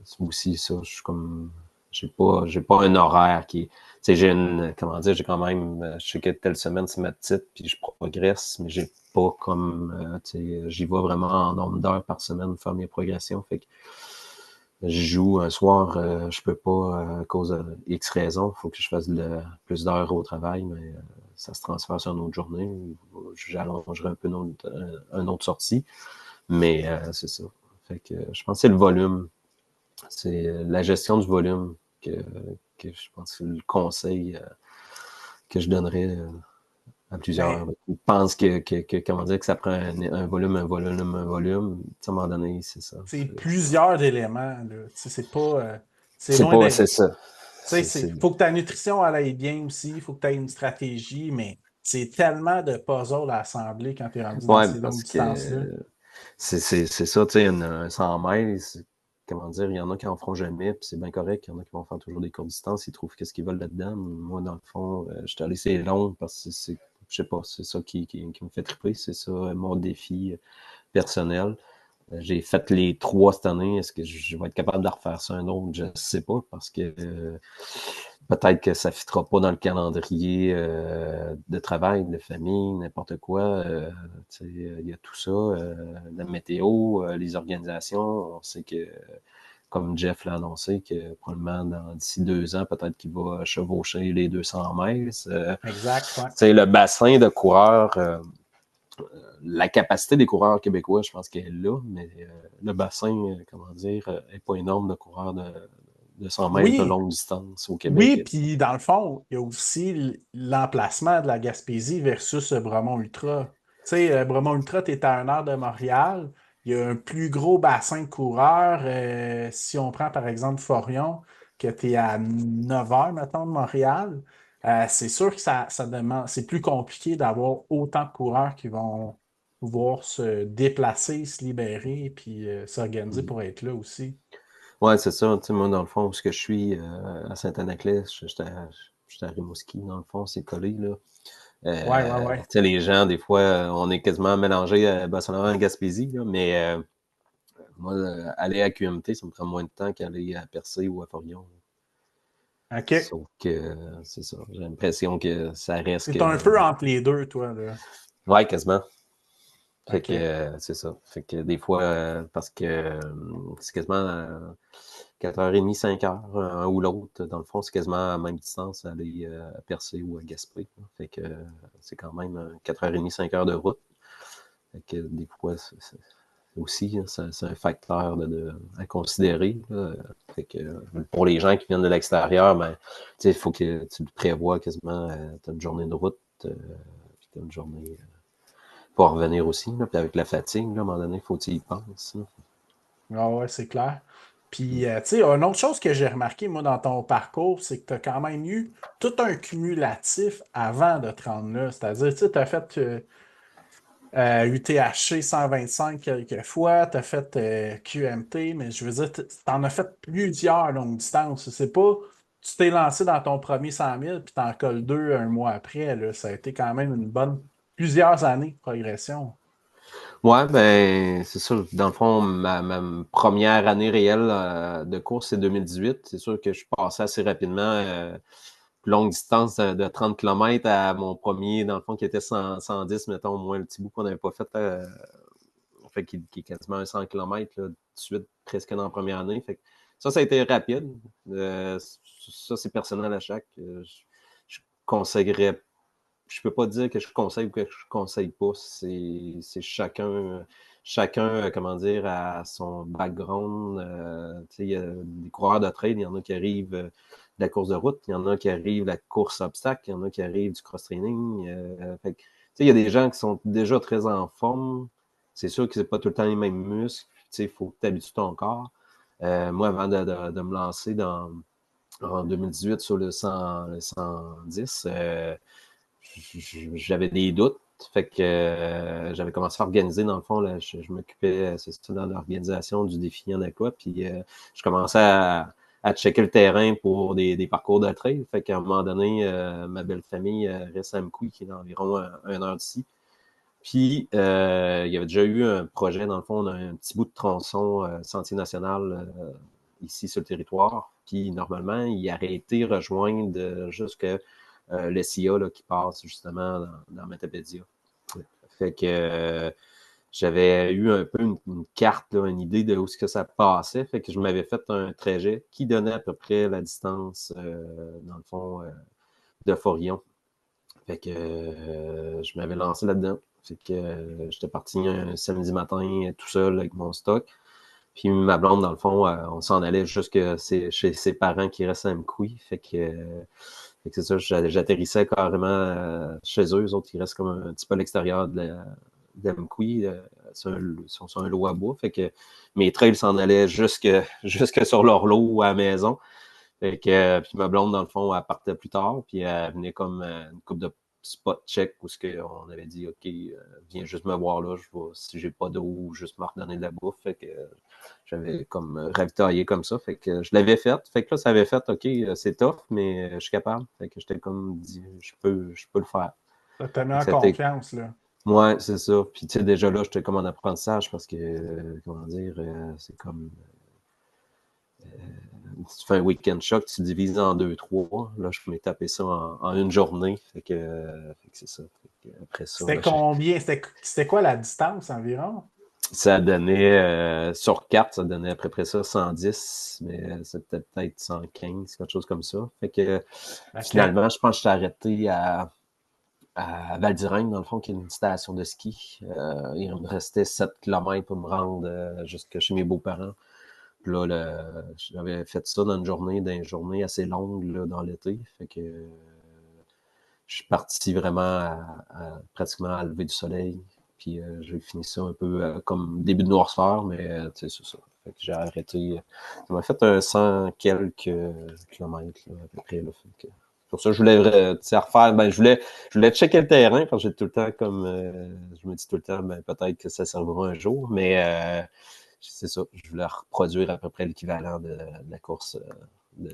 c'est aussi ça, je suis comme. j'ai pas un horaire qui... Tu sais, j'ai quand même... je sais que telle semaine, c'est ma petite, puis je progresse, mais j'ai pas comme... tu sais, j'y vais vraiment en nombre d'heures par semaine faire mes progressions. Fait que je joue un soir, je peux pas à cause de X raisons. Il faut que je fasse plus d'heures au travail, mais ça se transfère sur une autre journée. J'allongerai un peu une autre sortie. Mais c'est ça. Fait que je pense que c'est le volume. C'est la gestion du volume que je pense que c'est le conseil que je donnerais à plusieurs. Ben, Ils pensent comment dire, que ça prend un volume, un volume, un volume. À un moment donné, c'est ça. c'est plusieurs éléments, là. Tu sais, c'est pas. C'est C'est loin pas, d'être. c'est ça. Tu sais, il faut que ta nutrition elle aille bien aussi, il faut que tu aies une stratégie, mais c'est tellement de puzzles à assembler quand tu es rendu dans Ouais, ces longues parce distances-là. que c'est ça, tu sais, un 100 mètres, comment dire, il y en a qui en feront jamais, puis c'est bien correct, il y en a qui vont faire toujours des courtes distances, ils trouvent qu'est-ce qu'ils veulent là-dedans. Moi, dans le fond, je suis allé c'est long parce que je sais pas, c'est ça qui me fait triper, c'est ça mon défi personnel. J'ai fait les 3 cette année. Est-ce que je vais être capable de refaire ça un autre? Je ne sais pas, parce que peut-être que ça ne fitera pas dans le calendrier de travail, de famille, n'importe quoi. Il y a tout ça, la météo, les organisations. On sait que, comme Jeff l'a annoncé, que probablement d'ici 2 ans, peut-être qu'il va chevaucher les 200 mètres. Exact, ouais. Le bassin de coureurs... la capacité des coureurs québécois, je pense qu'elle est là, mais le bassin, comment dire, n'est pas énorme de coureurs de 100 mètres de Oui, longue distance au oui, Québec. puis dans le fond, il y a aussi l'emplacement de la Gaspésie versus Bromont Ultra. Tu sais, Bromont Ultra, tu es à 1 heure de Montréal. Il y a un plus gros bassin de coureurs. Si on prend par exemple Forion, que tu es à 9 heures, mettons, de Montréal, c'est sûr que ça demande, c'est plus compliqué d'avoir autant de coureurs qui vont pouvoir se déplacer, se libérer, puis s'organiser pour être là aussi. Ouais, c'est ça. Tu sais, moi, dans le fond, ce que je suis à Saint-Anaclet, j'étais à Rimouski, dans le fond, c'est collé, là. Ouais, ouais, Tu ouais. sais, les gens, des fois, on est quasiment mélangés à Barcelone et Gaspésie, là, mais moi, aller à QMT, ça me prend moins de temps qu'aller à Percé ou à Forion. OK. Sauf que, c'est ça, j'ai l'impression que ça reste C'est que... un peu entre les deux, toi, là. Ouais, quasiment. Fait que OK. c'est ça. Fait que des fois, parce que c'est quasiment 4h30, 5h, un ou l'autre, dans le fond, c'est quasiment à la même distance à aller à Percé ou à Gaspé. Fait que c'est quand même 4h30, 5h de route. Fait que des fois, aussi, hein, c'est un facteur à considérer, là. Fait que pour les gens qui viennent de l'extérieur, ben, il faut que tu le prévois quasiment. Tu as une journée de route, puis tu as une journée pour revenir aussi. Là, puis avec la fatigue, là, à un moment donné, il faut que tu y penses. Là. Ah ouais, c'est clair. Puis, tu sais, une autre chose que j'ai remarqué, moi, dans ton parcours, c'est que tu as quand même eu tout un cumulatif avant de te rendre là. C'est-à-dire, tu sais, tu as fait UTHC 125 quelques fois, tu as fait QMT, mais je veux dire, tu en as fait plusieurs longues distances. C'est pas, tu t'es lancé dans ton premier 100 000 puis t'en colles deux un mois après. Là. Ça a été quand même une bonne, plusieurs années de progression. Ouais, ben, c'est sûr. Dans le fond, ma première année réelle de course, c'est 2018. C'est sûr que je passais assez rapidement longue distance de 30 km à mon premier, dans le fond, qui était 110, mettons, au moins le petit bout qu'on n'avait pas fait, fait qui est quasiment un 100 km là, tout de suite, presque dans la première année. Fait que ça a été rapide. Ça, c'est personnel à chaque. Je conseillerais, je peux pas dire que je conseille ou que je conseille pas. C'est chacun, comment dire, à son background. Il y a des coureurs de trail, il y en a qui arrivent de la course de route, il y en a qui arrivent de la course obstacle, il y en a qui arrivent du cross-training. Il y a des gens qui sont déjà très en forme. C'est sûr que c'est pas tout le temps les mêmes muscles. Il faut que tu habitues ton corps. Moi, avant de me lancer en 2018 sur le 110, j'avais des doutes. Fait que j'avais commencé à organiser, dans le fond, là, je m'occupais, c'est ça, dans l'organisation du défi en aqua, puis je commençais à checker le terrain pour des parcours de trail. Fait qu'à un moment donné, ma belle famille reste à Mkoui, qui est environ 1 heure d'ici. Puis, il y avait déjà eu un projet, dans le fond, on a un petit bout de tronçon Sentier national ici sur le territoire, Puis normalement, il aurait été rejoindre jusque le SIA là, qui passe justement dans Matapédia. Fait que j'avais eu un peu une carte, là, une idée de où ce que ça passait. Fait que je m'avais fait un trajet qui donnait à peu près la distance, dans le fond, de Forillon. Fait que je m'avais lancé là-dedans. Fait que j'étais parti un samedi matin tout seul avec mon stock. Puis ma blonde, dans le fond, on s'en allait jusque chez ses parents qui restent à Mkoui. Fait que c'est ça, j'atterrissais carrément chez eux. Eux autres, ils restent comme un petit peu à l'extérieur de Mkoui. Ils sont sur un lot à bois. Fait que mes trails s'en allaient jusque sur leur lot à la maison. Fait que, puis ma blonde, dans le fond, elle partait plus tard, puis elle venait comme une couple de spot check où on avait dit, OK, viens juste me voir là, si j'ai pas d'eau, ou juste me redonner de la bouffe. Fait que j'avais comme ravitaillé comme ça. Fait que je l'avais fait. Fait que là, ça avait fait, OK, c'est tough, mais je suis capable. Fait que j'étais comme dit, je peux le faire. Ça t'a mis Fait en que c'était... confiance, là. Ouais, c'est ça. Puis tu sais, déjà là, j'étais comme en apprentissage parce que, comment dire, c'est comme tu fais un week-end choc, tu divises en 2, 3. Là, je peux me taper ça en une journée. Fait que c'est ça. Fait que après ça, C'était combien? C'était quoi la distance environ? ça donnait, sur carte, ça donnait à peu près ça 110, mais c'était peut-être 115, quelque chose comme ça. Fait que OK. finalement, je pense que je suis arrêté à Val-d'Irène, dans le fond, qui est une station de ski. Il me restait 7 km pour me rendre jusque chez mes beaux-parents. Puis là, j'avais fait ça dans une journée assez longue là, dans l'été. Fait que je suis parti vraiment pratiquement à lever du soleil. Puis j'ai fini ça un peu comme début de noirceur, mais tu sais, c'est ça. Fait que j'ai arrêté. Ça m'a fait un 100 quelques kilomètres là, à peu près. Là, fait que, pour ça, je voulais refaire. Ben, je voulais checker le terrain parce que j'ai tout le temps comme. Je me dis tout le temps, ben, peut-être que ça servira un jour, mais c'est ça. Je voulais reproduire à peu près l'équivalent de la course du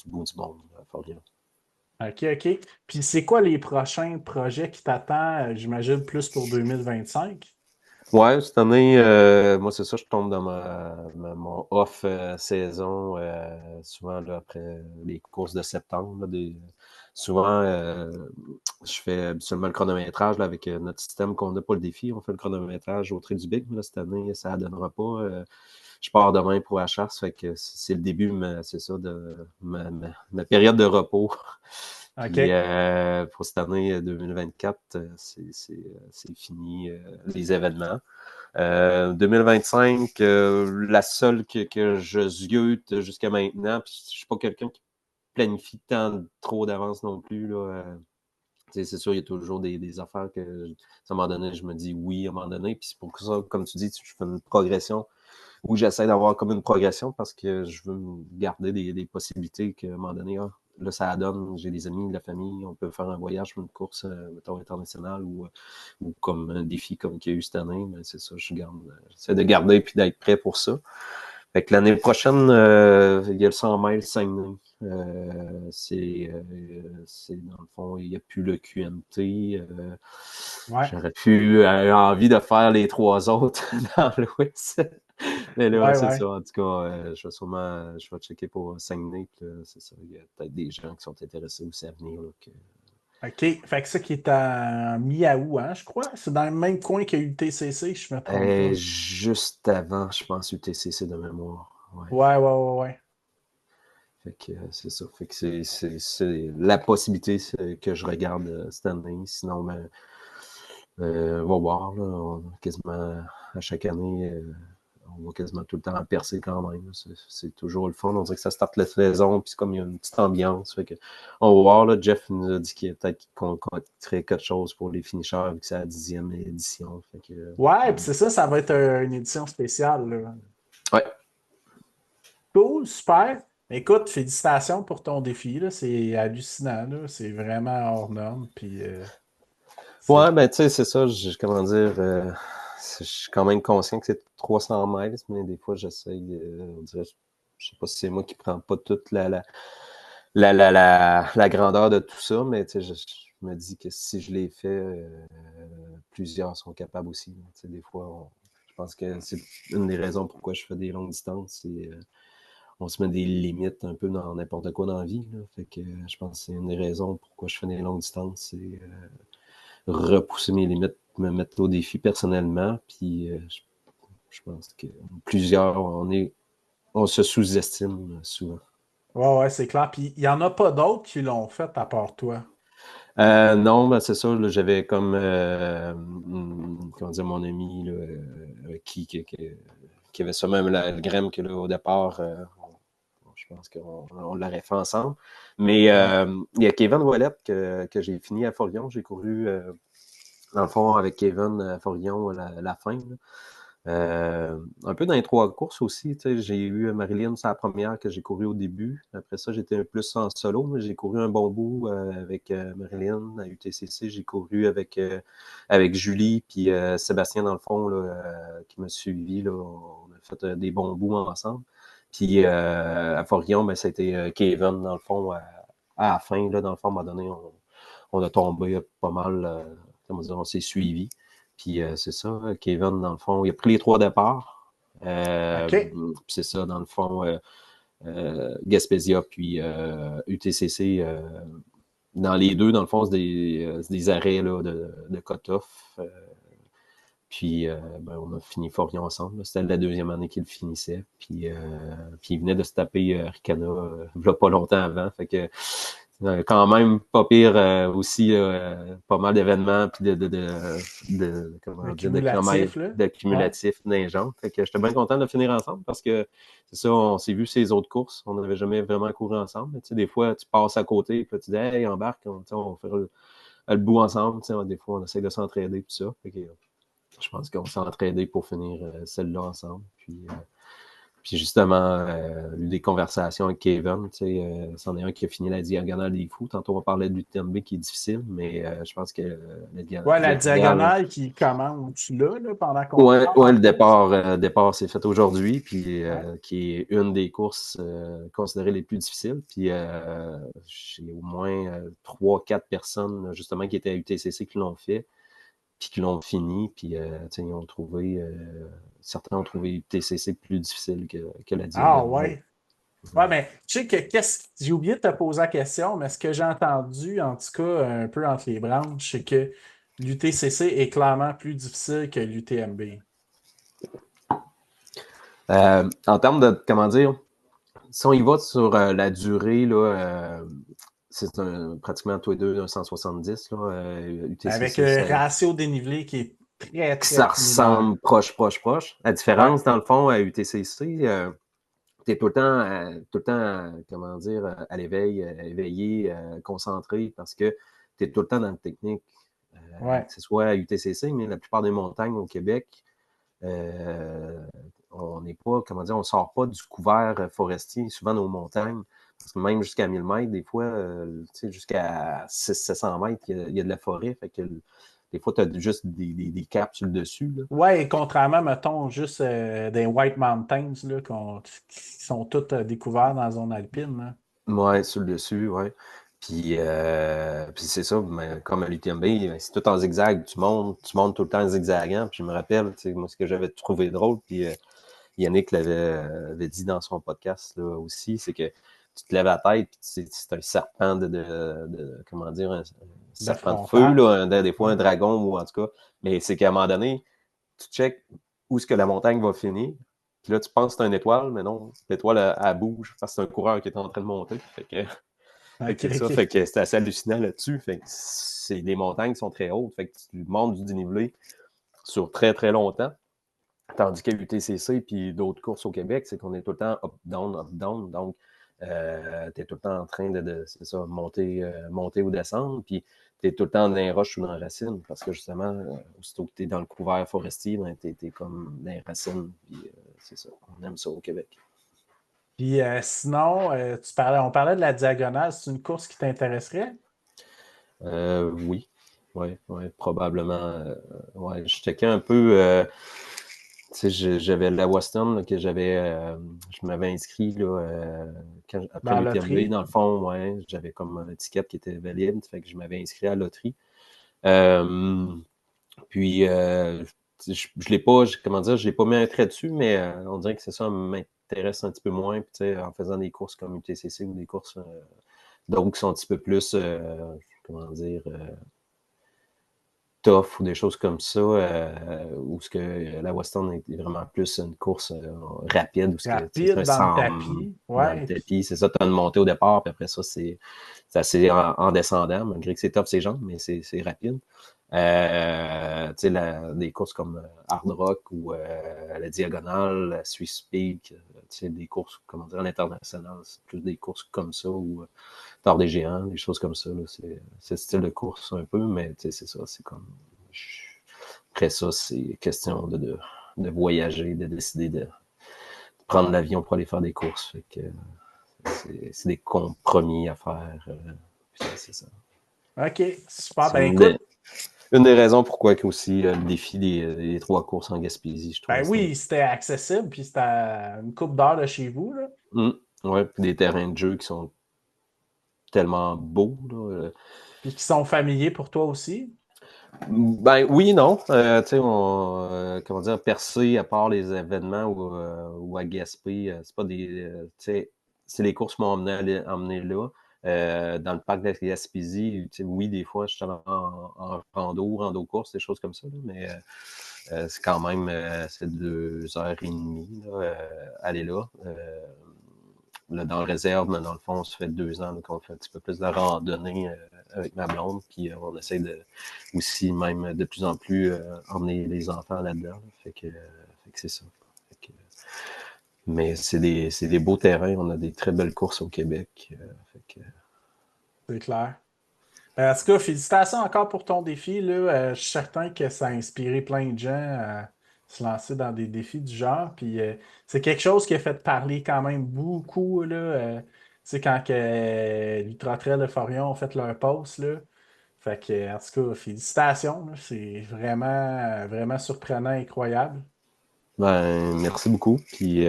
bout du monde à Fort-Riant. OK, OK. Puis c'est quoi les prochains projets qui t'attendent, j'imagine, plus pour 2025? Ouais, cette année, moi, c'est ça, je tombe dans mon off saison, souvent là, après les courses de septembre. Souvent, je fais habituellement le chronométrage là, avec notre système qu'on a pour le défi. On fait le chronométrage au Trait-du-Bic, mais là, cette année, ça ne donnera pas. Je pars demain pour la chasse, fait que c'est le début, c'est ça, de ma période de repos. Puis OK. pour cette année 2024, c'est fini les événements. 2025, la seule que je ziote jusqu'à maintenant, puis je suis pas quelqu'un qui planifie tant trop d'avance non plus. Là, c'est sûr, il y a toujours des affaires que, à un moment donné, je me dis oui, à un moment donné. Puis c'est pour ça, comme tu dis, je fais une progression où j'essaie d'avoir comme une progression parce que je veux me garder des possibilités qu'à un moment donné, là, ça donne, j'ai des amis, de la famille, on peut faire un voyage, une course, mettons, internationale ou comme un défi comme qu'il y a eu cette année, mais c'est ça, j'essaie de garder puis d'être prêt pour ça. Fait que l'année prochaine, il y a le 100 miles Saguenay. C'est dans le fond, il n'y a plus le QMT. Ouais. J'aurais pu avoir envie de faire les 3 autres dans l'Ouest. Mais là, Ouais, c'est ouais. ça. En tout cas, je vais checker pour Saguenay. C'est ça. Il y a peut-être des gens qui sont intéressés aussi à venir. Là, OK. Fait que ça qui est à mi-août, hein, je crois. C'est dans le même coin que UTCC, je me trompe pas. juste avant, je pense, UTCC de mémoire. Ouais. Ouais, ouais, ouais, ouais. Fait que c'est ça. Fait que c'est la possibilité que je regarde cette année. Sinon, ben, on va voir. Là, quasiment à chaque année, on va quasiment tout le temps percer quand même. C'est toujours le fun. On dirait que ça starte la saison, puis c'est comme il y a une petite ambiance. Fait que, on va voir. Là, Jeff nous a dit qu'il y a peut-être qu'on ferait quelque chose pour les finishers, vu que c'est la 10e édition. Fait que, Ouais, puis c'est ça, ça va être une édition spéciale, là. ouais. Cool, super. Écoute, félicitations pour ton défi, là. C'est hallucinant, là. C'est vraiment hors norme. Puis, Ouais, ben tu sais, c'est ça, comment dire, je suis quand même conscient que c'est 300 miles, mais des fois j'essaye, on dirait, je sais pas si c'est moi qui prends pas toute la grandeur de tout ça, mais tu sais, je me dis que si je l'ai fait, plusieurs sont capables aussi. Tu sais, des fois, je pense que c'est une des raisons pourquoi je fais des longues distances, on se met des limites un peu dans n'importe quoi dans la vie. Là. Fait que je pense que c'est une des raisons pourquoi je fais des longues distances, c'est repousser mes limites, me mettre au défi personnellement. Puis je pense que plusieurs, on se sous-estime souvent. Ouais, c'est clair. Puis il n'y en a pas d'autres qui l'ont fait à part toi. Non, ben c'est ça. Là, j'avais comme comment dire, mon ami là, qui avait ça même le gramme que là, au départ, je pense qu'on l'aurait fait ensemble. Mais il y a Kevin Ouellet que j'ai fini à Forillon. J'ai couru dans le fond avec Kevin à Forillon la fin. Là. Un peu dans les 3 courses aussi. J'ai eu Marilyn, c'est la première que j'ai couru au début. Après ça, j'étais un plus en solo, mais j'ai couru un bon bout avec Marilyn à UTCC. J'ai couru avec Julie puis Sébastien, dans le fond, là, qui m'a suivi. Là. On a fait des bons bouts ensemble. Puis à Forillon, ben, c'était Kevin, dans le fond, à la fin, là, dans le fond, à un moment donné, on a tombé pas mal, comment dire, on s'est suivi. Puis c'est ça, Kevin, dans le fond, il a pris les 3 départs. OK. C'est ça, dans le fond, Gaspésia, puis UTCC, dans les deux, dans le fond, c'est des arrêts là, de cut-off. Puis ben, on a fini Forillon ensemble. C'était la 2e année qu'il finissait. Puis il venait de se taper Ricana il y a pas longtemps avant. Fait que quand même pas pire aussi, pas mal d'événements puis comment dire, Cumulatif, là. de cumulatifs dans les jambes. Fait que j'étais bien content de finir ensemble parce que c'est ça, on s'est vu ces autres courses. On n'avait jamais vraiment couru ensemble. Mais, des fois, tu passes à côté puis tu dis hey, embarque, on va faire le bout ensemble. Des fois, on essaie de s'entraider tout ça. Fait que, je pense qu'on s'est entraidé pour finir celle-là ensemble. Puis justement, eu des conversations avec Kevin, c'en est un qui a fini la diagonale des fous. Tantôt, on parlait de l'UTMB qui est difficile, mais je pense que La diagonale qui commence là pendant qu'on ouais, parle. le départ s'est fait aujourd'hui, puis Ouais. qui est une des courses considérées les plus difficiles. Puis j'ai au moins 3-4 personnes, justement, qui étaient à UTCC qui l'ont fait puis qui l'ont fini, puis ils ont trouvé, certains ont trouvé TCC plus difficile que la Ah diagonale. ouais. Ouais, mais tu sais que j'ai oublié de te poser la question, mais ce que j'ai entendu, en tout cas, un peu entre les branches, c'est que l'UTCC est clairement plus difficile que l'UTMB. En termes de, comment dire, si on y va sur la durée, là, c'est pratiquement tous les deux un 170, là, UTCC. Avec le ratio dénivelé qui est très, très ça ressemble proche. La différence, dans le fond, à UTCC, tu es tout le temps, comment dire, à l'éveil, éveillé, concentré, parce que tu es tout le temps dans la technique. Que ce soit à UTCC, mais la plupart des montagnes au Québec, on n'est pas, comment dire, on sort pas du couvert forestier, souvent nos montagnes, parce que même jusqu'à 1000 mètres, des fois, jusqu'à 600-700 mètres, il y a de la forêt, fait que des fois, tu as juste des caps sur le dessus. Ouais, et contrairement, mettons, juste des White Mountains là, qui sont toutes découvertes dans la zone alpine. Oui, sur le dessus, oui. Puis c'est ça, mais comme à l'UTMB, c'est tout en zigzag. Tu montes tout le temps en zigzagant. Puis je me rappelle, moi, ce que j'avais trouvé drôle, puis Yannick avait dit dans son podcast là, aussi, c'est que tu te lèves la tête, puis c'est un serpent comment dire, un serpent de feu, là, des fois un dragon, ou en tout cas. Mais c'est qu'à un moment donné, tu checkes où est-ce que la montagne va finir. Puis là, tu penses que c'est une étoile, mais non, l'étoile, elle bouge parce que c'est un coureur qui est en train de monter. Fait que c'est assez hallucinant là-dessus. Fait que c'est des montagnes qui sont très hautes. Fait que tu montes du dénivelé sur très, très longtemps. Tandis qu'à l'UTCC puis d'autres courses au Québec, c'est qu'on est tout le temps up-down. Donc, tu es tout le temps en train c'est ça, monter ou descendre. Puis, tu es tout le temps dans les roches ou dans les racines. Parce que justement, aussitôt que tu es dans le couvert forestier, ben, tu es comme dans les racines. Puis, c'est ça. On aime ça au Québec. Puis sinon, on parlait de la diagonale. C'est une course qui t'intéresserait? Oui, probablement. Ouais, je checkais un peu. J'avais la Western là, que je m'avais inscrit là, après l'UTMB, dans le fond, ouais, j'avais comme un étiquette qui était valide, fait que je m'avais inscrit à la loterie. Puis je l'ai pas, comment dire, je l'ai pas mis un trait dessus, mais on dirait que c'est ça m'intéresse un petit peu moins. Puis, tu sais, en faisant des courses comme UTCC ou des courses d'autres qui sont un petit peu plus, comment dire, tough ou des choses comme ça, où ce que la Western est vraiment plus une course rapide, où ce que tu sais, c'est Rapide un dans le 100 tapis. dans le Ouais. tapis, c'est ça, tu as une montée au départ, puis après ça, c'est assez en descendant, malgré que c'est tough ses jambes, mais c'est rapide. Tu sais, des courses comme Hard Rock ou la Diagonale, la Swiss Peak, tu sais, des courses, comment dire, à l'international, c'est plus des courses comme ça, ou Tard des géants, des choses comme ça, là, c'est le style de course un peu, mais tu sais, c'est ça, c'est comme... Après ça, c'est question de voyager, de décider de prendre l'avion pour aller faire des courses, fait que c'est des compromis à faire, puis c'est ça. OK, super. C'est Ben écoute, une des raisons pourquoi que aussi le défi des 3 courses en Gaspésie, je trouvais ben que c'était oui, c'était accessible, puis c'était à une couple d'heures de chez vous, là. ouais, puis des terrains de jeu qui sont tellement beaux, là. Puis qui sont familiers pour toi aussi. Ben oui, non. Tu sais, comment dire, Percé, à part les événements ou à Gaspé, c'est pas des. Tu sais, c'est les courses m'ont emmené là. Dans le parc de la Gaspésie, tu sais, oui, des fois, je suis allé en rando course, des choses comme ça, là, mais c'est quand même c'est 2 heures et demie là, aller là. Là, dans le réserve, mais dans le fond, ça fait 2 ans qu'on fait un petit peu plus de randonnée avec ma blonde, puis on essaie de aussi même de plus en plus emmener les enfants là-dedans. Là. Fait que c'est ça. Fait que, mais c'est des beaux terrains, on a des très belles courses au Québec. Fait que, C'est clair. En tout cas, félicitations encore pour ton défi, là. Je suis certain que ça a inspiré plein de gens à se lancer dans des défis du genre. Puis c'est quelque chose qui a fait parler quand même beaucoup, là. Tu sais, quand que l'Ultra Trail de Forion ont fait leur post, là. Fait que, en tout cas, félicitations, là. C'est vraiment, vraiment surprenant, incroyable. ben, merci beaucoup. Puis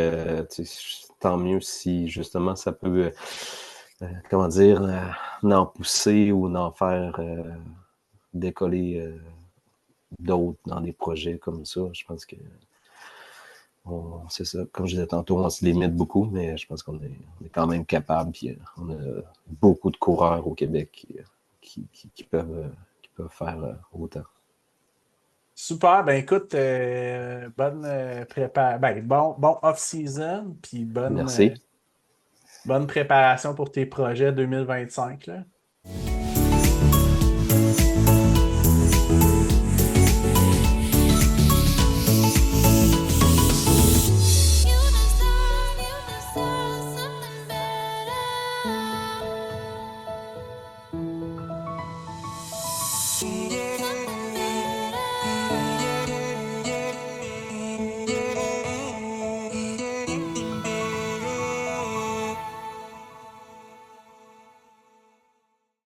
tant mieux si justement ça peut, comment dire, n'en pousser ou n'en faire décoller d'autres dans des projets comme ça. Je pense que c'est ça. Comme je disais tantôt, on se limite beaucoup, mais je pense on est quand même capable. Puis on a beaucoup de coureurs au Québec qui peuvent faire autant. Super, ben écoute, bonne ben, bon off-season, puis Merci. bonne préparation pour tes projets 2025, là.